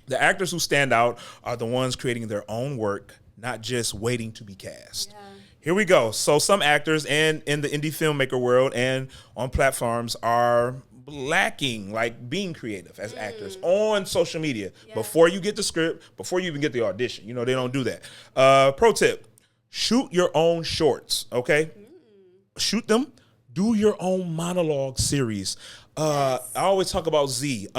The actors who stand out are the ones creating their own work, not just waiting to be cast. Yeah. Here we go. So some actors and in the indie filmmaker world and on platforms are lacking like being creative as actors on social media before you get the script, before you even get the audition. You know, they don't do that. Pro tip, shoot your own shorts, okay? Shoot them. Do your own monologue series. I always talk about Zakiya.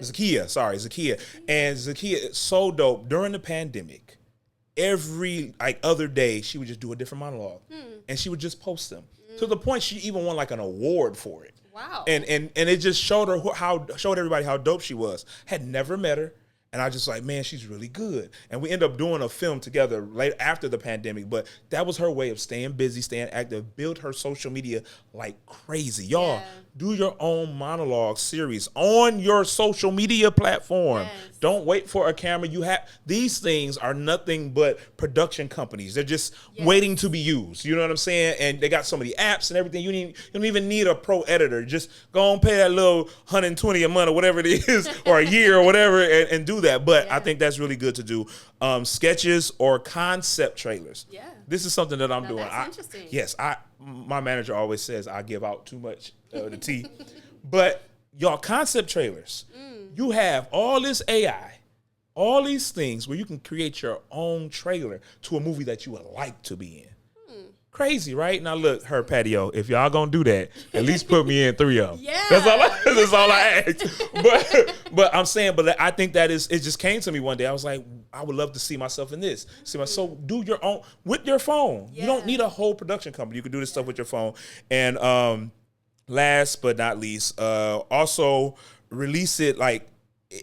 Zakiya. And Zakiya is so dope. During the pandemic, every like other day, she would just do a different monologue. And she would just post them. To the point she even won like an award for it. Wow. And it just showed her showed everybody how dope she was. Had never met her. And I just like, man, she's really good. And we end up doing a film together right after the pandemic. But that was her way of staying busy, staying active, build her social media like crazy. Y'all, do your own monologue series on your social media platform. Yes. Don't wait for a camera. These things are nothing but production companies. They're just waiting to be used. You know what I'm saying? And they got so many apps and everything. You don't even need a pro editor. Just go and pay that little $120 a month or whatever it is, or a year or whatever, and do that. But I think that's really good to do. Sketches or concept trailers. Yeah. This is something that I'm doing. That's interesting. Yes, my manager always says I give out too much the tea. But y'all, concept trailers. You have all this AI, all these things where you can create your own trailer to a movie that you would like to be in. Crazy, right? Now look, her patio. If y'all gonna do that, at least put me in 3 of them. Yeah, that's all I ask. But I'm saying, but I think that it just came to me one day. I was like, I would love to see myself in this. So do your own with your phone. Yeah. You don't need a whole production company. You can do this stuff with your phone. And last but not least, also release it like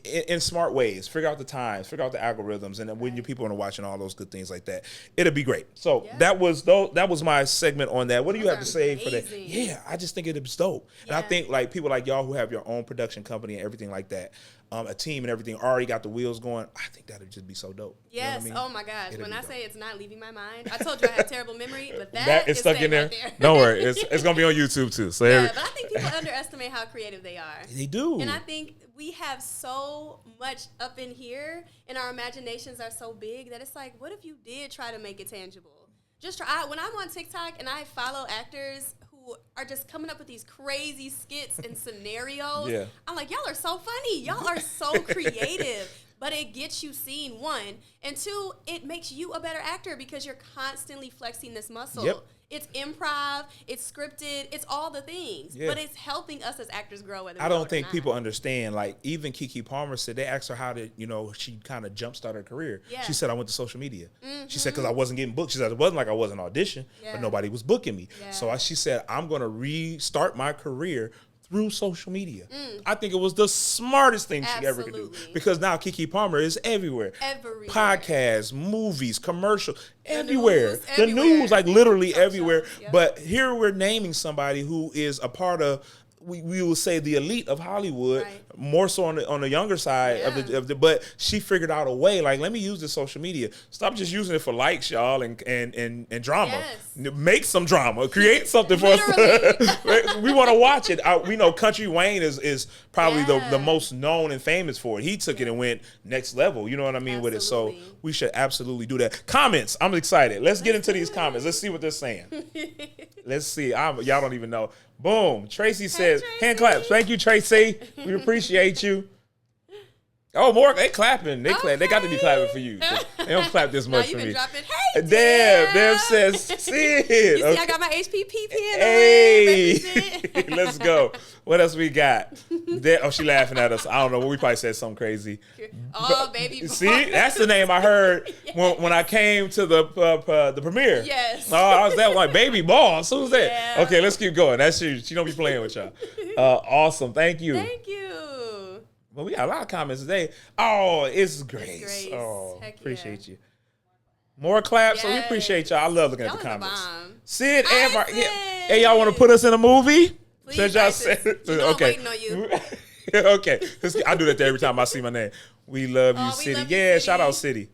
in smart ways. Figure out the times, figure out the algorithms, and then when your people are watching all those good things like that, it'll be great. So that was my segment on that. What do you have to say for that? Yeah, I just think it was dope. And I think like people like y'all who have your own production company and everything like that, a team and everything already got the wheels going. I think that'd just be so dope. Yes. You know what I mean? Oh my gosh. When I say it's not leaving my mind, I told you I have terrible memory, but that is stuck in there. Right there. Don't worry, it's gonna be on YouTube too. So but I think people underestimate how creative they are. They do. And I think we have so much up in here, and our imaginations are so big that it's like, what if you did try to make it tangible? Just try. When I'm on TikTok and I follow actors who are just coming up with these crazy skits and scenarios, I'm like, y'all are so funny. Y'all are so creative. but it gets you seen, one. And two, it makes you a better actor because you're constantly flexing this muscle. Yep. It's improv, it's scripted, it's all the things. Yeah. But it's helping us as actors grow. I don't think people understand. Like, even Keke Palmer said, they asked her how to, she kind of jumpstart her career. Yeah. She said, I went to social media. She said, because I wasn't getting booked. She said, it wasn't like I wasn't audition, but nobody was booking me. Yeah. So she said, I'm going to restart my career through social media. I think it was the smartest thing she ever could do. Absolutely. Because now Keke Palmer is everywhere. Everywhere. Podcasts, movies, commercial, everywhere. news, The everywhere. news, like literally everywhere. Yep. But here we're naming somebody who is a part of, we will say, the elite of Hollywood, Right. more so on the younger side of the. But she figured out a way. Like, let me use this social media. Stop just using it for likes, y'all, and drama. Yes. Make some drama. Create something for us. We want to watch it. We know Country Wayne is probably the most known and famous for it. He took it and went next level. You know what I mean with it. So Absolutely. we should absolutely do that. Comments. I'm excited. Let's get into these comments. Let's see what they're saying. Let's see. Y'all don't even know. Boom. Tracy says, Tracy. hand claps. Thank you, Tracy. We appreciate you. Oh, more. They clapping. They clap. They got to be clapping for you. They don't clap this Now much you for can me. drop it. Hey, Deb says, Sid. You see, I got my HPP pen. Hey, Represent. let's go. What else we got? She laughing at us. I don't know. We probably said something crazy. Oh, baby. Boy. See, that's the name I heard when I came to the premiere. Yes. Oh, I was there like, baby boss. Who's that? Yeah. Okay, let's keep going. That's you. She don't be playing with y'all. Awesome. Thank you. Thank you. Well, we got a lot of comments today. Oh, it's Grace. Grace. Oh, Heck yeah. appreciate you. More claps. So we Yes. appreciate y'all. I love looking Y'all at the are the comments. bomb. Sid Hi, and Mark. Sid. Hey, y'all want to put us in a movie? Please, Since y'all Isis. said You know I'm okay. waiting on you. Okay. I do that every time I see my name. We love you, Oh, we City. love you, Yeah, City. shout out City.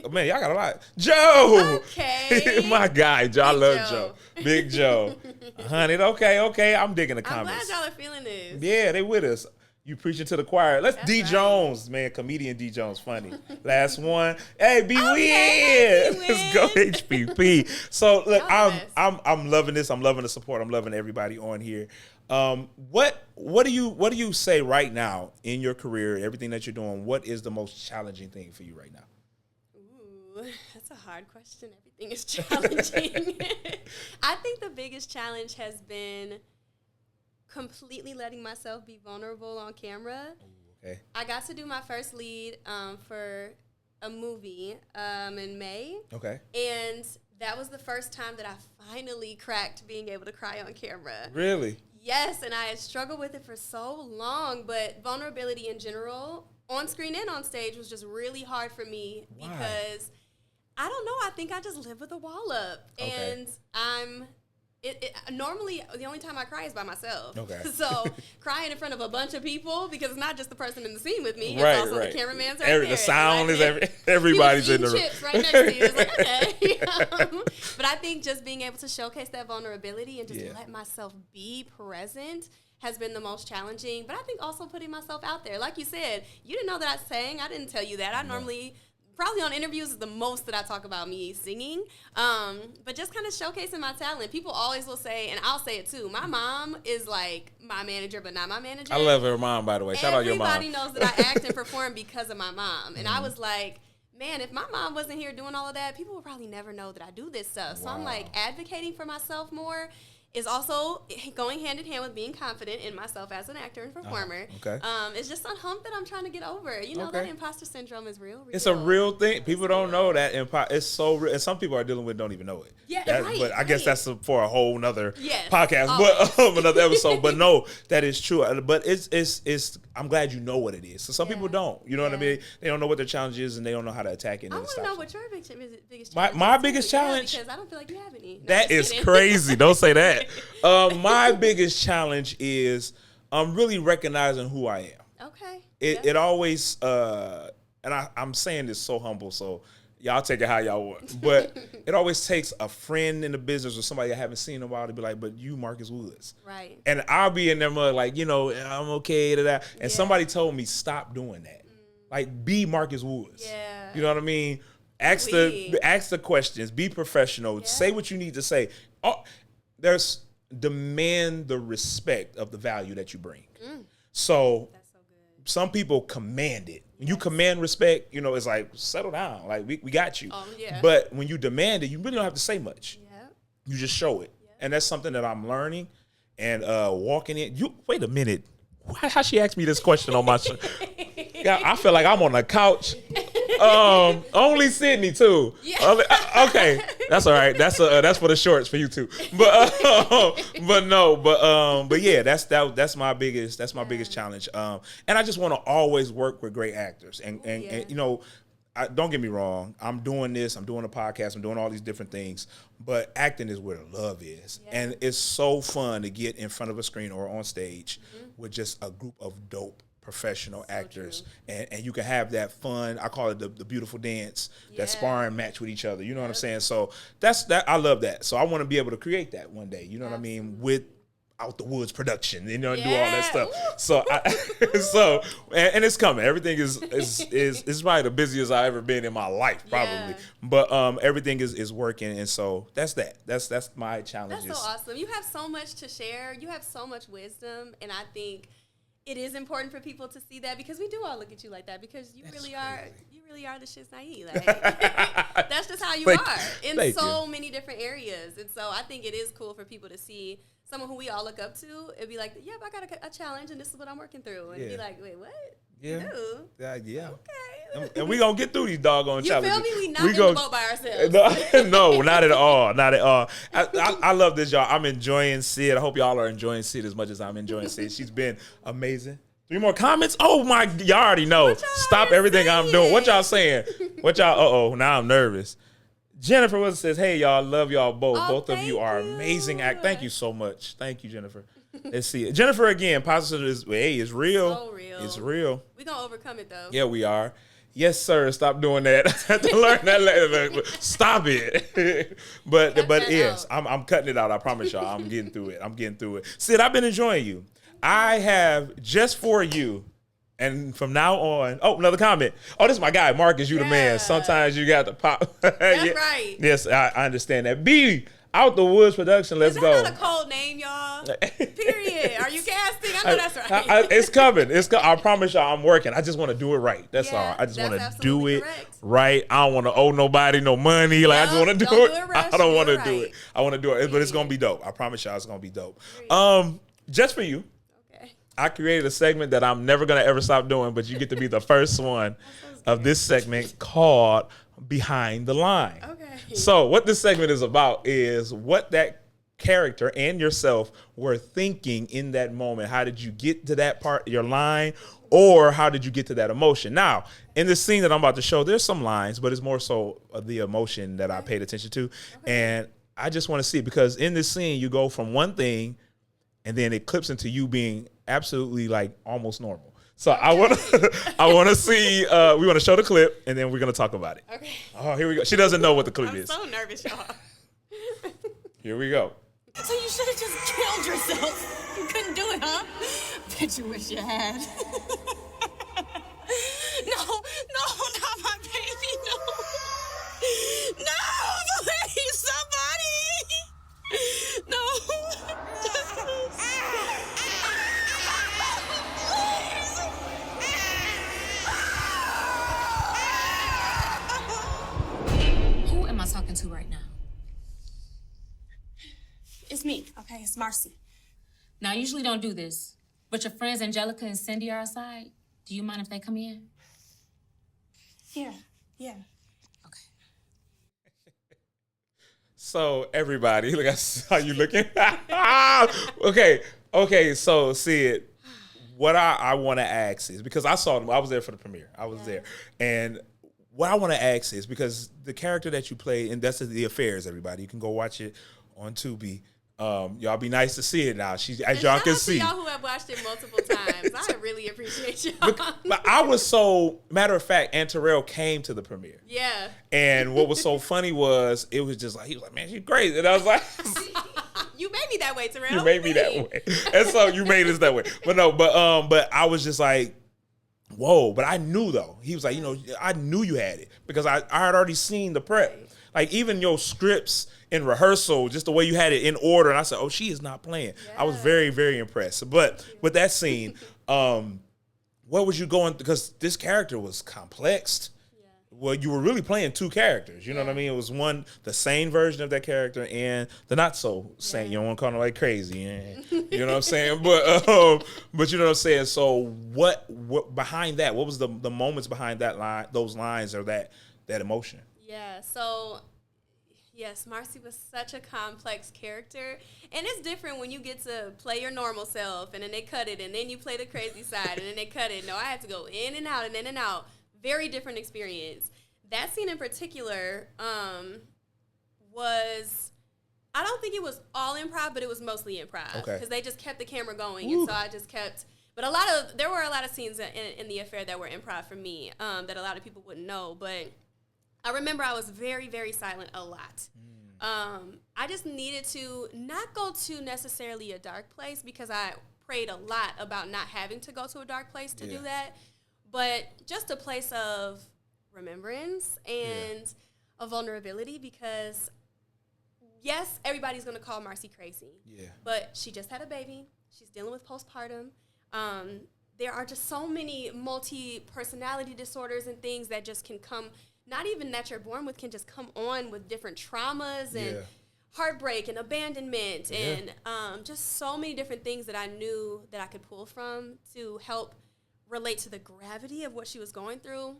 Man, y'all got a lot. Joe. Okay. My guy, Joe. I Big love Joe. Joe. Big Joe. 100. Okay. I'm digging the I'm comments. glad y'all are feeling this. Yeah, they with us. You preaching to the choir. Let's That's D right. Jones, man. Comedian D Jones, funny. Last one. Hey, B Okay, Win. B. Let's go HPP. So look, Y'all the best. I'm loving this. I'm loving the support. I'm loving everybody on here. What do you say right now in your career, everything that you're doing? What is the most challenging thing for you right now? Ooh, that's a hard question. Everything is challenging. I think the biggest challenge has been completely letting myself be vulnerable on camera. Okay. I got to do my first lead for a movie in May. Okay. And that was the first time that I finally cracked being able to cry on camera. Really? Yes, and I had struggled with it for so long, but vulnerability in general, on screen and on stage, was just really hard for me. Why? Because I don't know, I think I just live with a wall up. Okay. And normally the only time I cry is by myself. Okay. So crying in front of a bunch of people, because it's not just the person in the scene with me, Right, it's also right. the cameraman's right there. The sound is Like, everybody's he in was the eating room. chips right next to you. It's like, okay. But I think just being able to showcase that vulnerability and just Yeah. let myself be present has been the most challenging. But I think also putting myself out there. Like you said, you didn't know that I sang. I didn't tell you that. I normally, probably on interviews is the most that I talk about me singing. But just kind of showcasing my talent. People always will say, and I'll say it too, my mom is like my manager, but not my manager. I love her mom, by the way. Shout out your mom. Everybody knows that I act and perform because of my mom. And I was like, man, if my mom wasn't here doing all of that, people would probably never know that I do this stuff. So I'm like, advocating for myself more is also going hand in hand with being confident in myself as an actor and performer. Okay. It's just a hump that I'm trying to get over. You know, Okay. that imposter syndrome is real. It's a real thing. People don't know that. It's so real. And some people are dealing with it, don't even know it. Yeah, right, But I guess right. that's for a whole nother Yes, podcast, but another episode. But no, that is true. But it's. I'm glad you know what it is. So some people don't. You know what I mean? They don't know what their challenge is, and they don't know how to attack it. I And want to know what your biggest My- challenge my is, too. biggest Yeah, challenge? because I don't feel like you have any. No, That just is kidding. crazy. Don't say that. My biggest challenge is really recognizing who I am. Okay. It always and I'm saying this so humble, so y'all take it how y'all want. But it always takes a friend in the business or somebody I haven't seen in a while to be like, but you, Marcus Woods. Right. And I'll be in there mud like, I'm okay to that. And somebody told me, stop doing that. Like, be Marcus Woods. Yeah. You know what I mean? Ask the questions. Be professional. Say what you need to say. Demand the respect of the value that you bring. So That's so good. some people command it. When you command respect, you know, it's like, settle down. Like, we got you. Yeah. But when you demand it, you really don't have to say much. Yeah. You just show it. Yeah. And that's something that I'm learning and walking in. Wait a minute. How she asked me this question on my show? Yeah, I feel like I'm on the couch. Only Sydney too. Yeah. Okay, that's all right. That's for the shorts for you too. But yeah, that's my biggest challenge. And I just want to always work with great actors. And you know, don't get me wrong. I'm doing this. I'm doing a podcast. I'm doing all these different things. But acting is where the love is, and it's so fun to get in front of a screen or on stage with just a group of dope professional actors, and you can have that fun. I call it the beautiful dance, that sparring match with each other. You know what I'm saying? So that's that. I love that. So I want to be able to create that one day. You know what I mean? With Out the Woods production, you know, and do all that stuff. So and it's coming. Everything is probably the busiest I've ever been in my life, probably. But everything is working, and so that's my challenges. That's so awesome. You have so much to share. You have so much wisdom, and I think it is important for people to see that, because we do all look at you like that, because you really are the shit's naive. Like, that's just how you are in so many different areas. And so I think it is cool for people to see someone who we all look up to. It'd be like, yep, I got a challenge, and this is what I'm working through. And be like, wait, what? Yeah. Yeah. Okay. And we gonna get through these doggone challenges. You feel me? We not in the boat by ourselves. No, not at all. Not at all. I love this, y'all. I'm enjoying Sid. I hope y'all are enjoying Sid as much as I'm enjoying Sid. She's been amazing. 3 more comments? Oh my, y'all already know. Stop everything I'm doing. What y'all saying? What y'all, now I'm nervous. Jennifer Wilson says, hey, y'all, love y'all both. Both of you are amazing. Thank you so much. Thank you, Jennifer. Let's see it. Jennifer, again, positive is real. So real. It's real. We're going to overcome it, though. Yeah, we are. Yes, sir. Stop doing that. I have to learn that. Stop it. but yes, I'm cutting it out. I promise y'all. I'm getting through it. Sid, I've been enjoying you. I have, just for you, and from now on, another comment. This is my guy, Marcus. You the man. Sometimes you got to pop. That's right. Yes, I understand that. B, Out the Woods production. Let's go. That's not a cold name, y'all. Period. Are you casting? I know that's right. It's coming. I promise y'all, I'm working. I just want to do it right. That's all. I just want to do it right. I don't want to owe nobody no money. Like, I just want to do it. I don't want to do it. I want to do it, but it's gonna be dope. I promise y'all, it's gonna be dope. Just for you. I created a segment that I'm never going to ever stop doing, but you get to be the first one of this segment, called Behind the Line. Okay. So what this segment is about is what that character and yourself were thinking in that moment. How did you get to that part, your line, or how did you get to that emotion? Now, in this scene that I'm about to show, there's some lines, but it's more so the emotion that I paid attention to. And I just want to see, because in this scene, you go from one thing and then it clips into you being absolutely like almost normal. So I want to see. We want to show the clip, and then we're gonna talk about it. Okay. Oh, here we go. She doesn't know what the clip is. I'm so nervous, y'all. Here we go. So you should have just killed yourself. You couldn't do it, huh? Bet you wish you had. No, not my baby. No, please, somebody. No. Who am I talking to right now? It's me, okay? It's Marcy. Now, I usually don't do this, but your friends Angelica and Cindy are outside. Do you mind if they come in? Yeah. Okay. So everybody, look at how you looking. Okay. So see it. What I want to ask is, because I saw them, I was there for the premiere. I was there, and what I want to ask is, because the character that you play, and that's The Affairs. Everybody, you can go watch it on Tubi. Y'all be nice to see it now. As y'all can see. Y'all who have watched it multiple times, I really appreciate y'all. But I was matter of fact, Aunt Terrell came to the premiere. Yeah. And what was so funny was, it was just like, he was like, man, she's great. And I was like, you made me that way, Terrell. You made me that way. And so you made us that way. But I was just like, whoa. But I knew though. He was like, I knew you had it, because I had already seen the prep. Like, even your scripts in rehearsal, just the way you had it in order. And I said, she is not playing. Yeah. I was very, very impressed. But with that scene, what was you going, because this character was complex. Well, you were really playing two characters. You know what I mean? It was one, the sane version of that character, and the not so sane. You don't want to call them like crazy, and you know what I'm saying? But you know what I'm saying. So what behind that? What was the moments behind that line, those lines, or that emotion? Yeah. So yes, Marcy was such a complex character, and it's different when you get to play your normal self, and then they cut it, and then you play the crazy side, and then they cut it. No, I had to go in and out and in and out. Very different experience. That scene in particular was, I don't think it was all improv, but it was mostly improv. Okay. Because they just kept the camera going, and so I just kept, but there were a lot of scenes in the affair that were improv for me that a lot of people wouldn't know, but I remember I was very, very silent a lot. I just needed to not go to necessarily a dark place, because I prayed a lot about not having to go to a dark place to do that. But just a place of remembrance and a vulnerability, because, yes, everybody's going to call Marcy crazy. Yeah. But she just had a baby. She's dealing with postpartum. There are just so many multi-personality disorders and things that just can come, not even that you're born with, can just come on with different traumas and heartbreak and abandonment and just so many different things that I knew that I could pull from to help relate to the gravity of what she was going through.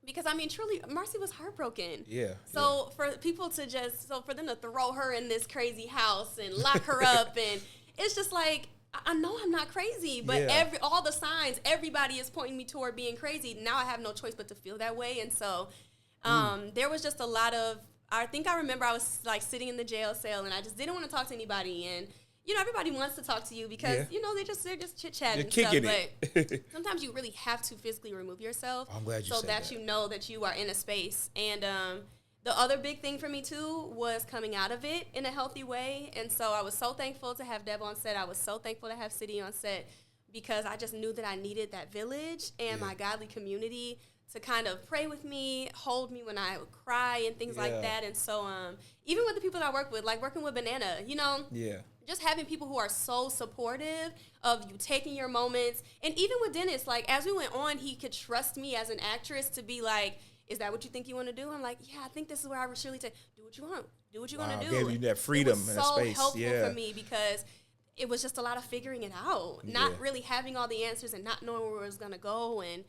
Because, I mean, truly, Marcy was heartbroken. Yeah. So for people to for them to throw her in this crazy house and lock her up, and it's just like, I know I'm not crazy, but all the signs, everybody is pointing me toward being crazy. Now I have no choice but to feel that way. And so there was just a lot of, I think I remember I was like sitting in the jail cell, and I just didn't want to talk to anybody. And you know, everybody wants to talk to you because, you know, they're just chit-chatting and stuff. But sometimes you really have to physically remove yourself. I'm glad you said that. So that you know that you are in a space. And the other big thing for me, too, was coming out of it in a healthy way. And so I was so thankful to have Deb on set. I was so thankful to have City on set, because I just knew that I needed that village and my godly community to kind of pray with me, hold me when I would cry and things like that. And so even with the people that I work with, like working with Banana, you know, just having people who are so supportive of you taking your moments. And even with Dennis, like as we went on, he could trust me as an actress to be like, is that what you think you want to do? I'm like, yeah, I think this is where I would surely take. Do what you want. Do what you want to do. Gave you that freedom and that space. It was so helpful for me, because it was just a lot of figuring it out, not really having all the answers and not knowing where it was going to go, and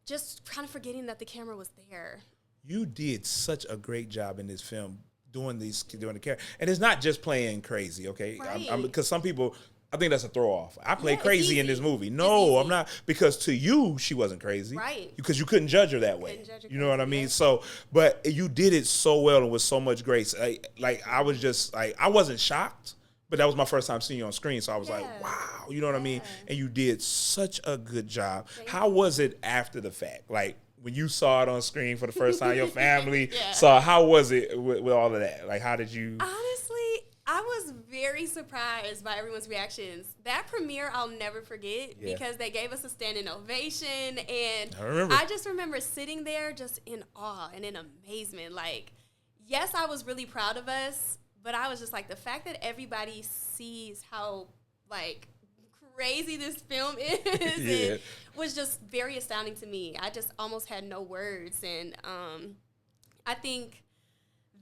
just kind of forgetting that the camera was there. You did such a great job in this film doing the character. And it's not just playing crazy, okay? Right. Because some people, I think that's a throw off. I played crazy in this movie. No, I'm not. Because to you, she wasn't crazy. Right. Because you couldn't judge her that way. You know what I mean? So, but you did it so well and with so much grace. Like I was just, like, I wasn't shocked, but that was my first time seeing you on screen. So I was like, wow, you know what I mean? And you did such a good job. How was it after the fact? Like, when you saw it on screen for the first time, your family saw, how was it with all of that? Like, how did you? Honestly, I was very surprised by everyone's reactions. That premiere I'll never forget, because they gave us a standing ovation. And I just remember sitting there just in awe and in amazement. Like, yes, I was really proud of us, but I was just like, the fact that everybody sees how, like, crazy this film is and was just very astounding to me. I just almost had no words. And I think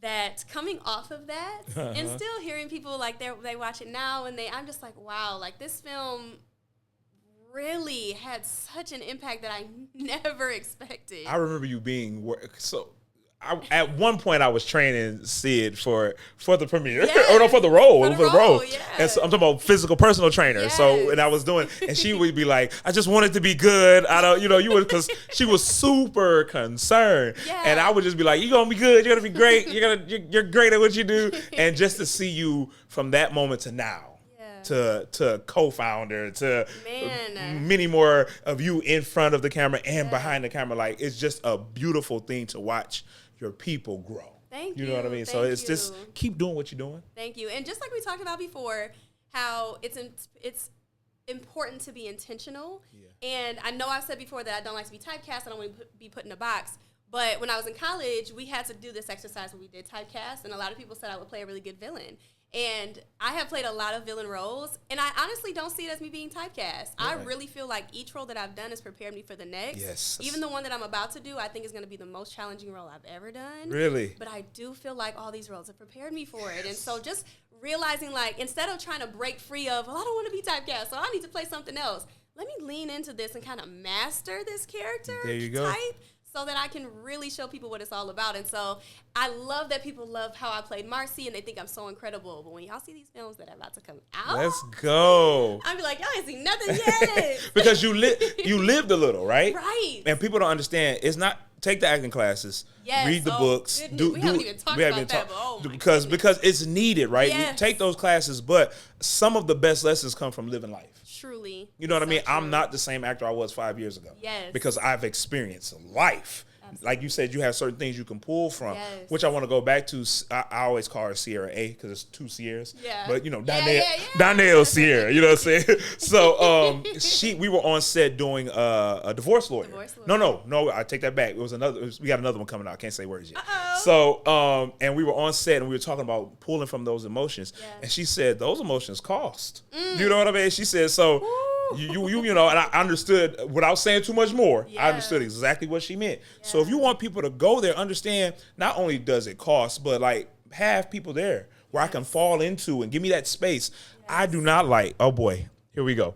that coming off of that and still hearing people like they watch it now, and I'm just like, wow, like this film really had such an impact that I never expected. I remember you being so. At one point, I was training Sid for the premiere, or no, for the role, for the role. Yes. And so I'm talking about physical personal trainer. Yes. So, and I was doing, and she would be like, "I just want it to be good." I don't, you would, because she was super concerned, and I would just be like, "You're gonna be good. You're gonna be great. You're great at what you do." And just to see you from that moment to now. To co-founder, to many more of you in front of the camera and behind the camera, like it's just a beautiful thing to watch your people grow. Thank you. You know what I mean? So it's just keep doing what you're doing. Thank you. And just like we talked about before, how it's important to be intentional. Yeah. And I know I've said before that I don't like to be typecast. I don't want to be put in a box. But when I was in college, we had to do this exercise where we did typecast, and a lot of people said I would play a really good villain. And I have played a lot of villain roles, and I honestly don't see it as me being typecast. I really feel like each role that I've done has prepared me for the next. Yes. Even the one that I'm about to do, I think is going to be the most challenging role I've ever done. Really? But I do feel like all these roles have prepared me for it. And so just realizing, like, instead of trying to break free of, well, I don't want to be typecast, so I need to play something else. Let me lean into this and kind of master this character There you go. type, so that I can really show people what it's all about. And so I love that people love how I played Marcy and they think I'm so incredible. But when y'all see these films that are about to come out, Let's go. I'll be like, y'all ain't seen nothing yet. Because you lived a little, right? Right. And people don't understand. It's not take the acting classes, Yes. read the Oh, books. goodness. We haven't even talked about that, but oh my because it's needed, right? You Yes. take those classes, but some of the best lessons come from living life. Truly. You know what I So mean? I'm true. not the same actor I was 5 years ago. Yes. Because I've experienced life. Like you said, you have certain things you can pull from, Yes. which I want to go back to. I always call her Sierra A because it's 2 Sierras. Yeah. But, you know, Yeah, Donnell Sierra, you know what I'm saying? So we were on set doing a divorce lawyer. No, I take that back. We got another one coming out. I can't say words yet. So, and we were on set and we were talking about pulling from those emotions. Yeah. And she said, those emotions cost. You know what I mean? She said, so... You know, and I understood without saying too much more. Yeah. I understood exactly what she meant. So if you want people to go there, understand not only does it cost, but like have people there where I can fall into and give me that space. I do not like. Oh boy, here we go.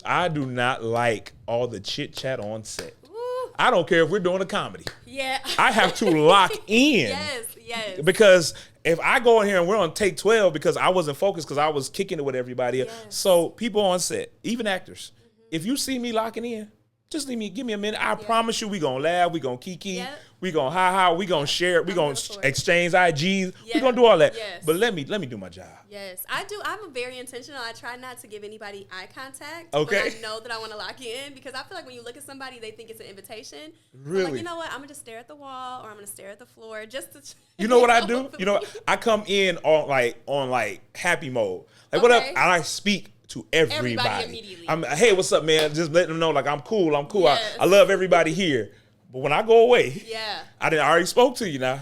I do not like all the chit chat on set. Woo. I don't care if we're doing a comedy. Yeah. I have to lock in. Yes. Because if I go in here and we're on take 12 because I wasn't focused because I was kicking it with everybody else. Yes. So people on set, even actors, if you see me locking in, just give me a minute. I promise you we going to laugh, we going to kiki, Yep. we going to ha-ha, we going to share, we going here for to it. exchange IGs, we Yeah. going to do all that. Yes. But let me do my job. Yes, I do. I'm very intentional. I try not to give anybody eye contact Okay. when I know that I want to lock in, because I feel like when you look at somebody, they think it's an invitation. I'm Really? like, you know what? I'm going to just stare at the wall or I'm going to stare at the floor just to... You know what I do? You know, I come in on happy mode. Like what up? Okay. And I speak to everybody. immediately. I'm hey, what's up, man? Just letting them know like I'm cool. Yes. I love everybody here. But when I go away, Yeah. I already spoke to you now.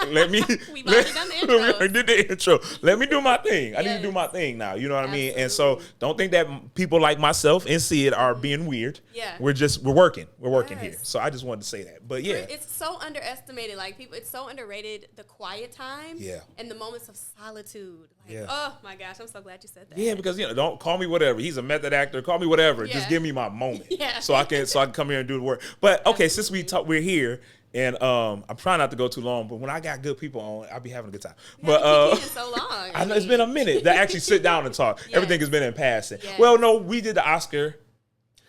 Let me. We've already done the we intros. did the intro. Let me do my thing. I need to do Yes. my thing now. You know what I mean? And so Absolutely. don't think that people like myself and Sid are being weird. Yeah. We're working. We're working here. Yes. So I just wanted to say that. But yeah. It's so underestimated. Like, people, it's so underrated, the quiet time. Yeah. And the moments of solitude. Like, Yeah. oh my gosh, I'm so glad you said that. Yeah, because don't call me whatever. He's a method actor. Call me whatever. Just Yeah. give me my moment. Yeah. So I can come here and do the work. But okay, since we're here, and I'm trying not to go too long, but when I got good people on, I'll be having a good time. But It's been so long. I know it's been a minute to actually sit down and talk. Yes. Everything has been in passing. Yes. Well, no, we did the Oscar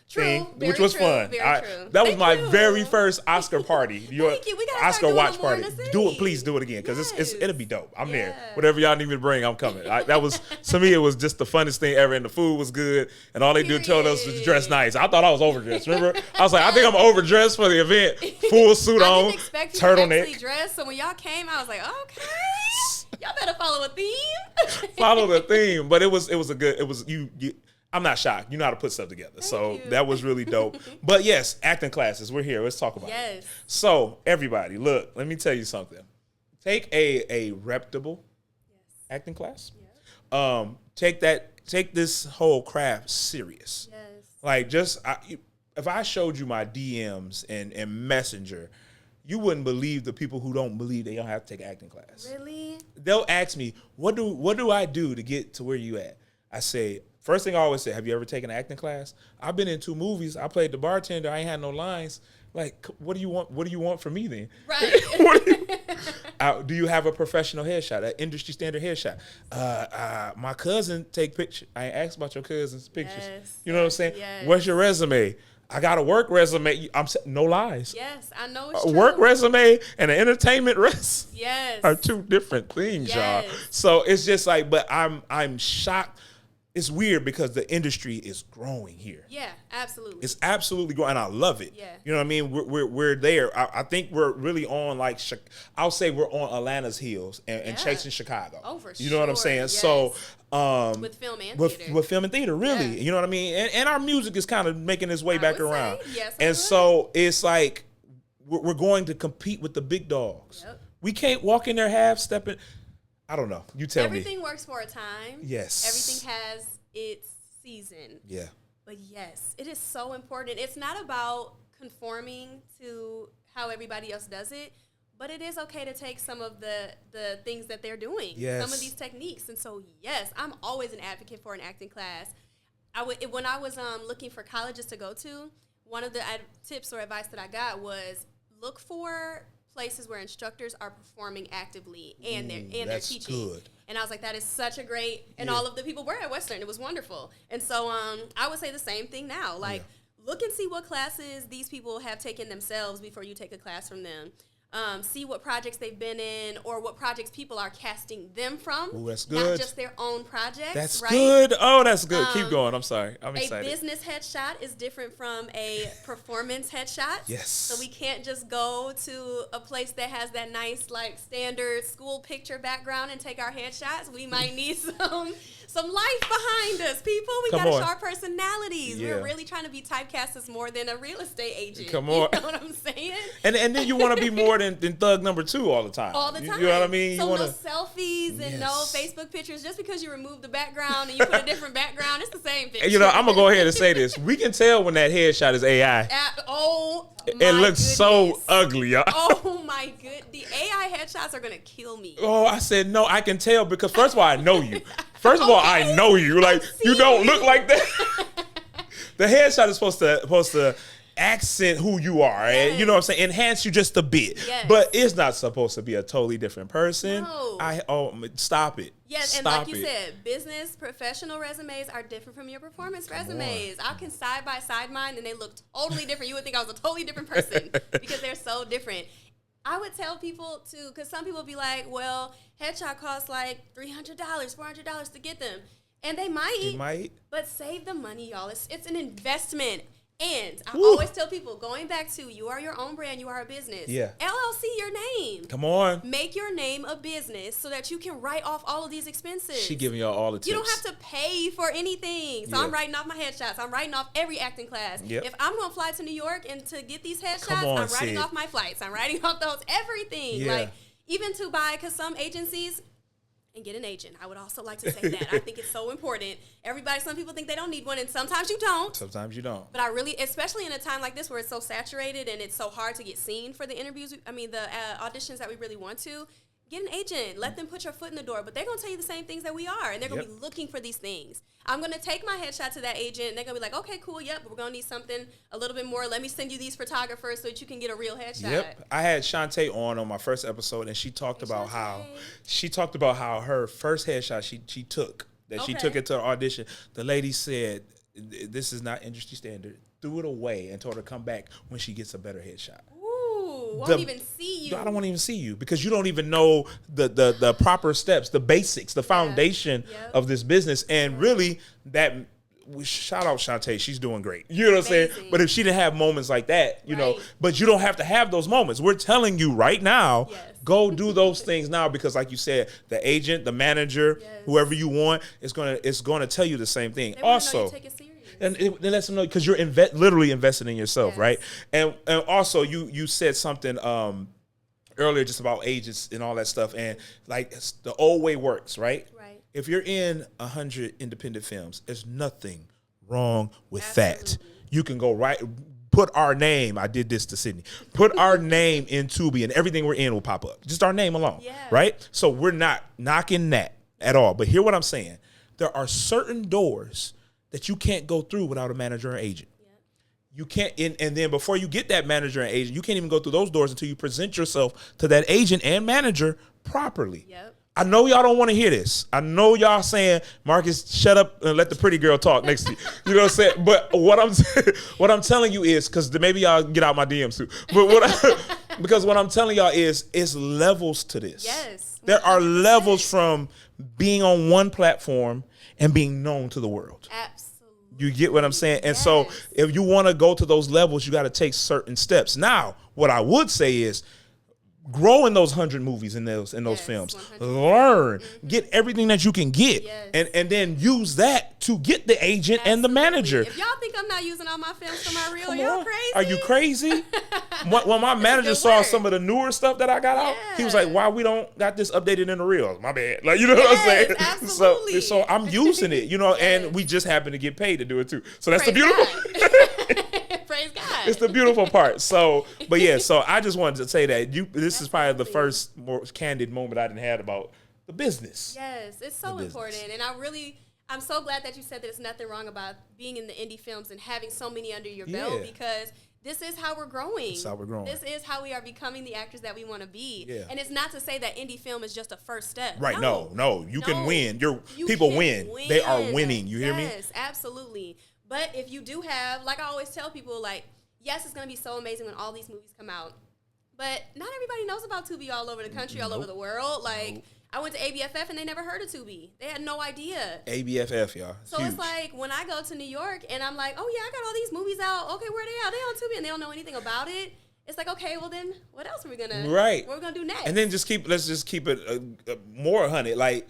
True, thing, very which was true, fun. very true. That was Thank my you. very first Oscar party. Thank you. We gotta Oscar start doing watch them more in party. the city. Do it, please do it again, because Yes. it'll be dope. I'm there. Yeah. Whatever y'all need me to bring, I'm coming. That was, to me, it was just the funnest thing ever, and the food was good, and all they do told us was to dress nice. I thought I was overdressed. Remember, I was like, I think I'm overdressed for the event. Full suit I on, didn't expect you to actually turtleneck. dress, so when y'all came, I was like, okay, y'all better follow a theme. Follow the theme, but it was you. I'm not shocked. You know how to put stuff together. So you. that was really dope. But yes, acting classes. We're here. Let's talk about it. Yes. So everybody, look, let me tell you something. Take a reputable acting class. Take this whole craft serious. Yes. Like if I showed you my DMs and Messenger, you wouldn't believe the people who don't believe they don't have to take an acting class. Really? They'll ask me, what do I do to get to where you at? I say, first thing I always say, have you ever taken an acting class? I've been in 2 movies. I played the bartender. I ain't had no lines. Like, what do you want? What do you want from me then? Right. What do you have a professional headshot, an industry standard headshot? My cousin take pictures. I ain't asked about your cousin's pictures. Yes, You know what I'm saying? yes. What's your resume? I got a work resume. No lies. Yes, I know it's A true. work resume and an entertainment resume Yes. are 2 different things, y'all. Yes. So it's just like, but I'm shocked. It's weird because the industry is growing here. Yeah, absolutely. It's absolutely growing, and I love it. Yeah. You know what I mean? We're there. I think we're really on I'll say we're on Atlanta's heels and Yeah. chasing Chicago. Oh, for You know what I'm sure, saying? yes. So with film and with theater. film and theater, really. Yeah. You know what I mean? And our music is kind of making its way I back would say, around. yes, I and would. so it's like we're going to compete with the big dogs. Yep. We can't walk in there half stepping. I don't know. You tell me. Everything works for a time. Yes. Everything has its season. Yeah. But yes, it is so important. It's not about conforming to how everybody else does it, but it is okay to take some of the things that they're doing. Yes. Some of these techniques. And so, yes, I'm always an advocate for an acting class. When I was looking for colleges to go to, one of the tips or advice that I got was look for places where instructors are performing actively and they're teaching. Good. And I was like, that is such a great, and all of the people were at Western. It was wonderful. And so I would say the same thing now. Like, look and see what classes these people have taken themselves before you take a class from them. See what projects they've been in or what projects people are casting them from. Ooh, that's good. Not just their own projects. That's right? good. Oh, that's good. Keep going. I'm sorry. I'm excited. A business headshot is different from a performance headshot. Yes. So we can't just go to a place that has that nice, like, standard school picture background and take our headshots. We might need some life behind us, people. We got to show our personalities. Yeah. We're really trying to be typecast as more than a real estate agent. Come on. You know what I'm saying? And then you want to be more than thug number 2 all the time. All the time. You know what I mean? So no selfies and no Facebook pictures. Just because you remove the background and you put a different background, it's the same thing. You know, I'm going to go ahead and say this. We can tell when that headshot is AI. It looks so ugly, y'all. Oh, my good. The AI headshots are going to kill me. Oh, I said, no, I can tell because first of all, I know you. First of all, I know you. Like, you don't look like that. The headshot is supposed to accent who you are. Yes. And, you know what I'm saying? Enhance you just a bit. Yes. But it's not supposed to be a totally different person. No. Stop it. Yes, and Stop like you said, business, professional resumes are different from your performance resumes. I can side by side mine and they look totally different. You would think I was a totally different person because they're so different. I would tell people to, because some people be like, well, headshot costs like $300, $400 to get them. And they might. But save the money, y'all. It's an investment. And I always tell people, going back to you are your own brand, you are a business. Yeah. LLC your name. Come on. Make your name a business so that you can write off all of these expenses. She giving y'all all the tips. You don't have to pay for anything. So I'm writing off my headshots. I'm writing off every acting class. Yep. If I'm going to fly to New York and to get these headshots, I'm writing off my flights. I'm writing off everything. Yeah. Like, even to buy, because some agencies, and get an agent. I would also like to say that. I think it's so important. Some people think they don't need one, and sometimes you don't. Sometimes you don't. But I really, especially in a time like this where it's so saturated and it's so hard to get seen for the interviews, the auditions that we really want to, get an agent. Let them put your foot in the door. But they're going to tell you the same things that we are, and they're going to be looking for these things. I'm going to take my headshot to that agent, and they're going to be like, okay, cool, but we're going to need something a little bit more. Let me send you these photographers so that you can get a real headshot. Yep. I had Shantae on my first episode, and she talked about how her first headshot she took it to her audition. The lady said, this is not industry standard. Threw it away and told her to come back when she gets a better headshot. Won't even see you. I don't want to even see you because you don't even know the proper steps, the basics, the foundation of this business. And really, shout out Shantae, she's doing great. You know what I'm saying? But if she didn't have moments like that, you know, but you don't have to have those moments. We're telling you right now, go do those things now because, like you said, the agent, the manager, whoever you want, it's gonna tell you the same thing. They also. Know you take it serious. And it lets them know because you're literally investing in yourself, right? And also you said something earlier just about agents and all that stuff, and like the old way works, right? Right. If you're in 100 independent films, there's nothing wrong with that. You can go put our name. I did this to Sydney. Put our name in Tubi, and everything we're in will pop up. Just our name alone, right? So we're not knocking that at all. But hear what I'm saying. There are certain doors that you can't go through without a manager or agent. You can't, and then before you get that manager and agent, you can't even go through those doors until you present yourself to that agent and manager properly. I know y'all don't want to hear this. I know y'all saying, Marcus, shut up and let the pretty girl talk next to you. You know what I'm saying? But what I'm telling you is, because maybe y'all get out my DMs too. But because what I'm telling y'all is levels to this. Yes. 100%. There are levels from being on one platform and being known to the world. Absolutely. You get what I'm saying? And so if you want to go to those levels, you got to take certain steps. Now, what I would say is grow in those 100 movies in those Yes, films. 100%. Learn, get everything that you can get, Yes. and then use that to get the agent and the manager. If y'all think I'm not using all my films for my reel, Come y'all on. crazy? Are you crazy? When my manager good saw work. some of the newer stuff that I got out, he was Yeah. like, "Why we don't got this updated in the reels?" My bad. Like, you know what I'm saying? Yes, absolutely. So I'm using it, you know, Yes. and we just happen to get paid to do it too. So that's the Praise beautiful. God. Praise God. It's the beautiful part. So, but yeah, so I just wanted to say that this is probably the Absolutely. first more candid moment I didn't had about the business. Yes, it's so business. important. And I'm so glad that you said that there's nothing wrong about being in the indie films and having so many under your belt, Yeah. because this is how we're growing. This is how we're growing. This is how we are becoming the actors that we want to be. Yeah. And it's not to say that indie film is just a first step. Right? No, you can win. You People can win. They are winning. You hear me? Yes, absolutely. But if you do have, like I always tell people, like, yes, it's going to be so amazing when all these movies come out. But not everybody knows about Tubi all over the country, all over the world. Like, I went to ABFF and they never heard of Tubi. They had no idea. ABFF, y'all. So Huge. it's like when I go to New York and I'm like, oh yeah, I got all these movies out. Okay, where they out? They on Tubi, and they don't know anything about it. It's like, okay, well then, what else are we gonna? Right. What are we gonna do next? And then let's just keep it more 100. Like,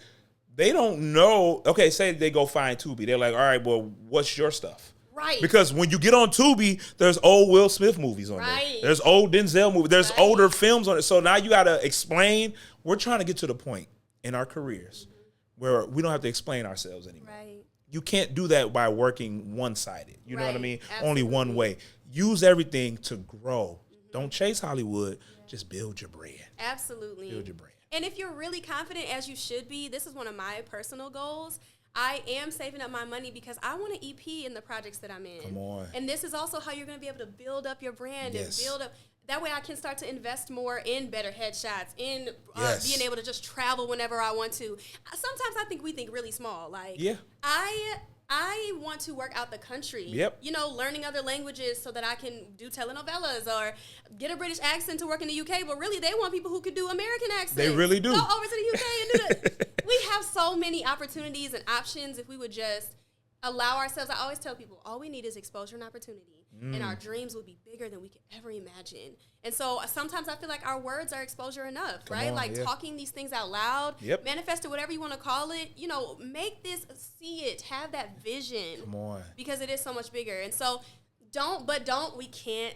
they don't know. Okay, say they go find Tubi. They're like, all right, well, what's your stuff? right. Because when you get on Tubi, there's old Will Smith movies on Right. there. There's old Denzel movies. There's Right. older films on it. So now you got to explain. We're trying to get to the point in our careers where we don't have to explain ourselves anymore. Right. You can't do that by working one-sided. You know what I Right. mean? Absolutely. Only one way. Use everything to grow. Don't chase Hollywood. Just build your brand. Absolutely. Build your brand. And if you're really confident, as you should be, this is one of my personal goals. I am saving up my money because I want an EP in the projects that I'm in. Come on. And this is also how you're going to be able to build up your brand Yes. and build up. That way I can start to invest more in better headshots, in Yes. being able to just travel whenever I want to. Sometimes I think we think really small. Like, Yeah. I want to work out the country. Yep. You know, learning other languages so that I can do telenovelas or get a British accent to work in the UK. But really, they want people who can do American accents. They really do. Go over to the UK and do that. We have so many opportunities and options if we would just allow ourselves. I always tell people, all we need is exposure and opportunity. And our dreams will be bigger than we could ever imagine. And so sometimes I feel like our words are exposure enough, right? on, Like yeah. talking these things out loud, Yep. manifest it, whatever you want to call it. You know, make this, see it, have that vision. Come on. Because it is so much bigger. And so we can't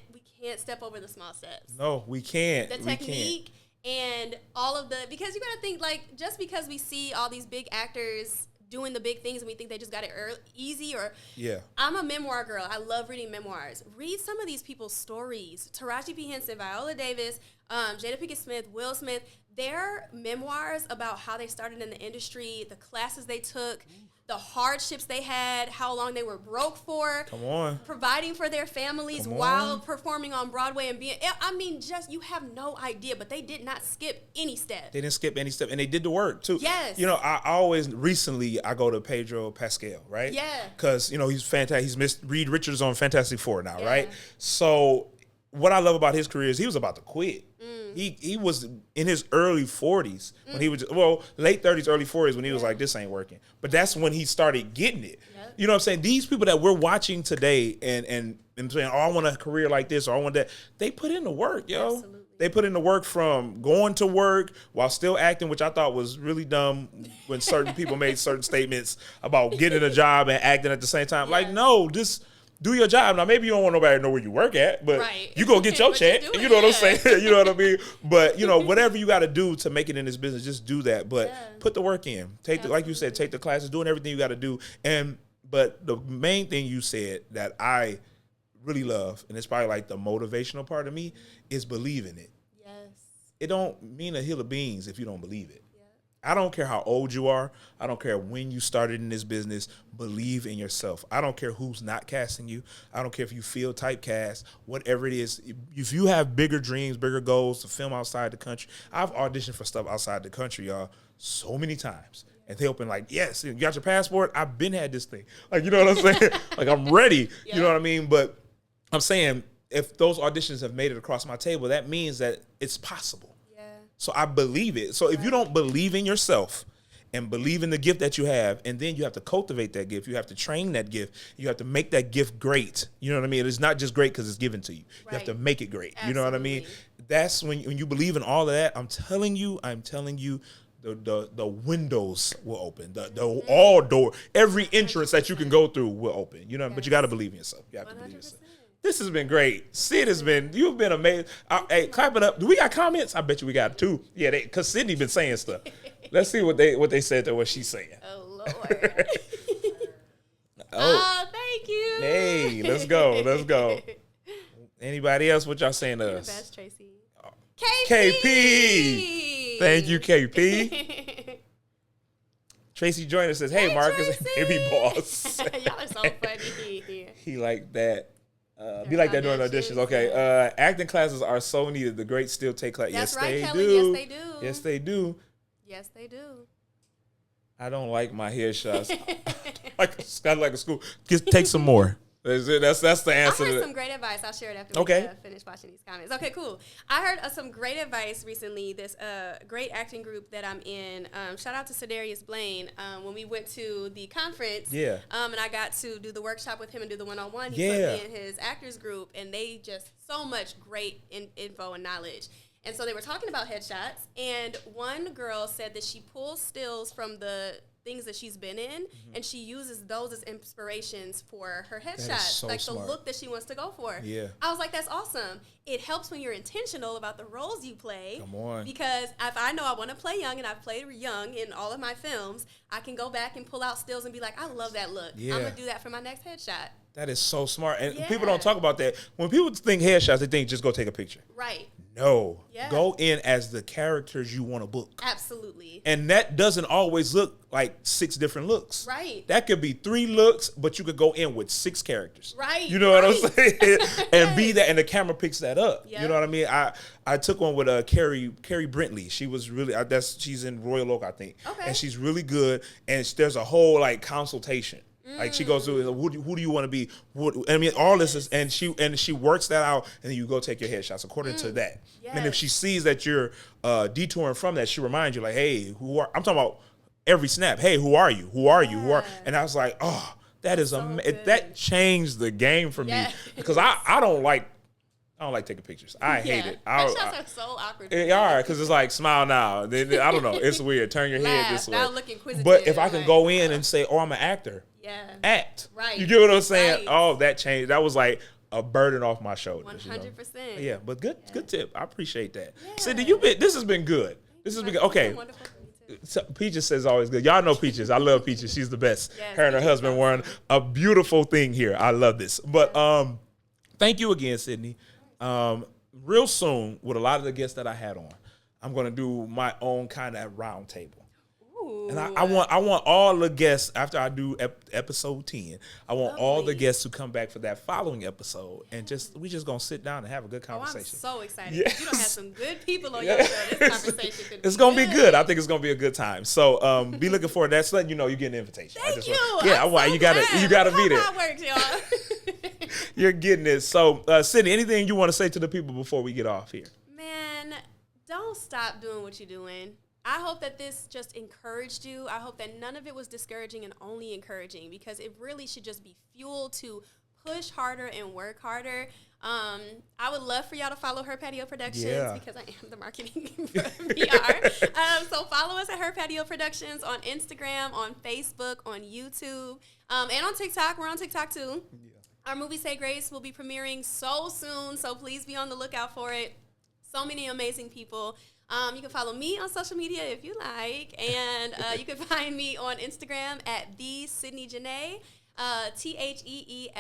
step over the small steps. No, we can't. The We can't. technique and all of the, because you got to think, like, just because we see all these big actors doing the big things and we think they just got it easy, or Yeah. I'm a memoir girl. I love reading memoirs. Read some of these people's stories. Taraji P. Henson, Viola Davis, Jada Pinkett Smith, Will Smith, their memoirs about how they started in the industry, the classes they took, the hardships they had, how long they were broke for. Come on. Providing for their families Come while on. performing on Broadway and being, I mean, just, you have no idea, but they did not skip any step. They didn't skip any step, and they did the work too. Yes. You know, I always recently I go to Pedro Pascal, right? Yeah. Because you know he's fantastic. He's Miss Reed Richards on Fantastic Four now, Yeah. right? So what I love about his career is he was about to quit. Mm. He was in his early 40s when he was late 30s, early 40s when he was like, this ain't working. But that's when he started getting it. Yep. You know what I'm saying? These people that we're watching today and saying, oh, I want a career like this or I want that, they put in the work, yo. Absolutely. They put in the work from going to work while still acting, which I thought was really dumb when certain people made certain statements about getting a job and acting at the same time. Like, no, just do your job. Now, maybe you don't want nobody to know where you work at, but Right. you go get your But you check. do You it, know what I'm yeah. saying? You know what I mean? But, you know, whatever you got to do to make it in this business, just do that. But Yeah. put the work in. Like you said, take the classes, doing everything you got to do. But the main thing you said that I really love, and it's probably like the motivational part of me, is believing it. Yes. It don't mean a hill of beans if you don't believe it. I don't care how old you are. I don't care when you started in this business. Believe in yourself. I don't care who's not casting you. I don't care if you feel typecast, whatever it is. If you have bigger dreams, bigger goals to film outside the country, I've auditioned for stuff outside the country, y'all, so many times. And they open like, yes, you got your passport? I've been had this thing. Like, you know what I'm saying? Like, I'm ready. You know what I mean? But I'm saying if those auditions have made it across my table, that means that it's possible. So I believe it. So if you don't believe in yourself and believe in the gift that you have, and then you have to cultivate that gift. You have to train that gift. You have to make that gift great. You know what I mean? It's not just great because it's given to you. You have to make it great. Absolutely. You know what I mean? That's when you believe in all of that. I'm telling you, the windows will open. The all door, every entrance that you can go through will open. You know, but you got to believe in yourself. You have to believe in yourself. This has been great. Sid you've been amazing. Hey, clap it up. Do we got comments? I bet you we got 2. Yeah, because Sydney been saying stuff. Let's see what they said to what she's saying. Oh, Lord. Oh, thank you. Hey, let's go. Anybody else? What y'all saying to us? The best, Tracy. KP. Thank you, KP. Tracy Joyner says, hey Marcus, baby boss. Y'all are so funny. He like that. Be like that during auditions. Okay. Acting classes are so needed. The greats still take class. That's Yes, right, they Kelly. do. Yes, they do. Yes, they do. Yes, they do. I don't like my headshots. like a school. Just take some more. That's the I answer. heard some great advice. I'll share it after we finish watching these comments. Okay, cool. I heard some great advice recently. This great acting group that I'm in. Shout out to Cedarius Blaine. When we went to the conference, and I got to do the workshop with him and do the one-on-one. He put me in his actors group, and they just so much great info and knowledge. And so they were talking about headshots, and one girl said that she pulls stills from the things that she's been in, and she uses those as inspirations for her headshots, so like smart. the look that she wants to go for. Yeah. I was like, that's awesome. It helps when you're intentional about the roles you play. Come on. Because if I know I want to play young, and I've played young in all of my films, I can go back and pull out stills and be like, I love that look. Yeah. I'm going to do that for my next headshot. That is so smart. And people don't talk about that. When people think headshots, they think just go take a picture. Right. No. Yeah. Go in as the characters you want to book. Absolutely. And that doesn't always look like 6 different looks. Right. That could be 3 looks, but you could go in with 6 characters. Right. You know what I'm saying? And be that, and the camera picks that up. Yep. You know what I mean? I took one with Carrie Brentley. She was really, she's in Royal Oak, I think. Okay. And she's really good. And there's a whole like consultation. Like she goes through, who do you want to be? All this is, and she works that out, and then you go take your headshots according to that. Yes. And if she sees that you're detouring from that, she reminds you like, hey, I'm talking about every snap. Hey, who are you? Who are you? Who are? And I was like, oh, that is that changed the game for me because I don't like taking pictures. I hate it. Headshots are so awkward. They are, because it's like, smile now. I don't know. It's weird. Turn your head this way. Now look inquisitive. But if I can go in and say, oh, I'm an actor. Yeah. Act. Right. You get what I'm saying? Right. Oh, that changed. That was like a burden off my shoulders. 100%. Yeah, but good tip. I appreciate that. Yeah. Cindy, this has been good. This has been good. Okay. So Peaches says always good. Y'all know Peaches. I love Peaches. She's the best. Yes, her and her husband were a beautiful thing here. I love this. But thank you again, Sydney. Real soon, with a lot of the guests that I had on, I'm going to do my own kind of round table. Ooh. And I want all the guests, after I do episode 10, I want all the guests to come back for that following episode. And we just going to sit down and have a good conversation. I'm so excited. Yes. You don't have some good people on your show. This conversation could It's going to be good. I think it's going to be a good time. So be looking forward to that. Just letting you know you get an invitation. Thank you. You got to be there. How it works, y'all. You're getting it. So, Sydney, anything you want to say to the people before we get off here? Man, don't stop doing what you're doing. I hope that this just encouraged you. I hope that none of it was discouraging and only encouraging, because it really should just be fuel to push harder and work harder. I would love for y'all to follow Her Patio Productions because I am the marketing PR. So follow us at Her Patio Productions on Instagram, on Facebook, on YouTube, and on TikTok. We're on TikTok too. Yeah. Our movie Say Grace will be premiering so soon, so please be on the lookout for it. So many amazing people. You can follow me on social media if you like, and you can find me on Instagram at the Sydney Janae, TheSydneyJanee,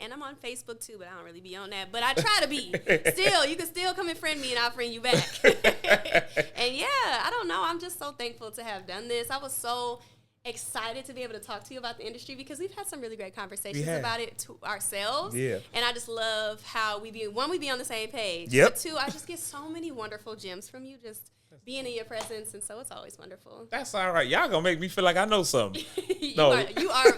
and I'm on Facebook too, but I don't really be on that. But I try to be. Still, you can still come and friend me, and I'll friend you back. And yeah, I don't know. I'm just so thankful to have done this. I was so excited to be able to talk to you about the industry because we've had some really great conversations about it to ourselves. Yeah. And I just love how we be on the same page. Yep. But two, I just get so many wonderful gems from you just being in your presence, and so it's always wonderful. That's all right. Y'all gonna make me feel like I know something. You are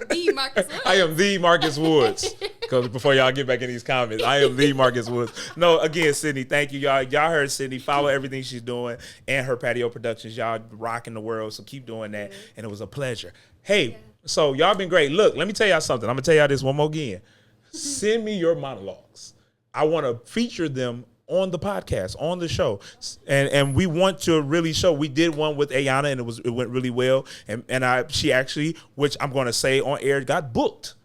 the Marcus Woods. I am the Marcus Woods. Because before y'all get back in these comments, I am the Marcus Woods. No, again, Sydney, thank you, y'all. Y'all heard Sydney. Follow everything she's doing and her patio productions. Y'all rocking the world, so keep doing that. And it was a pleasure. Hey, so y'all been great. Look, let me tell y'all something. I'm going to tell y'all this one more again. Send me your monologues. I want to feature them on the podcast, on the show. And we want to really show. We did one with Ayana, and it went really well. And she actually, which I'm going to say on air, got booked.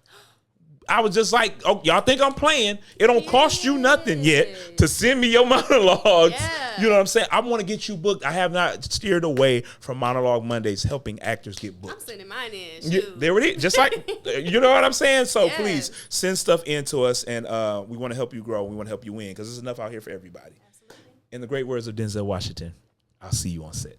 I was just like, oh, y'all think I'm playing? It don't cost you nothing yet to send me your monologues. Yeah. You know what I'm saying? I want to get you booked. I have not steered away from Monologue Mondays, helping actors get booked. I'm sending mine in. Yeah, there it is. Just like, you know what I'm saying? So Yes. please send stuff in to us, and we want to help you grow. We want to help you win because there's enough out here for everybody. Absolutely. In the great words of Denzel Washington, I'll see you on set.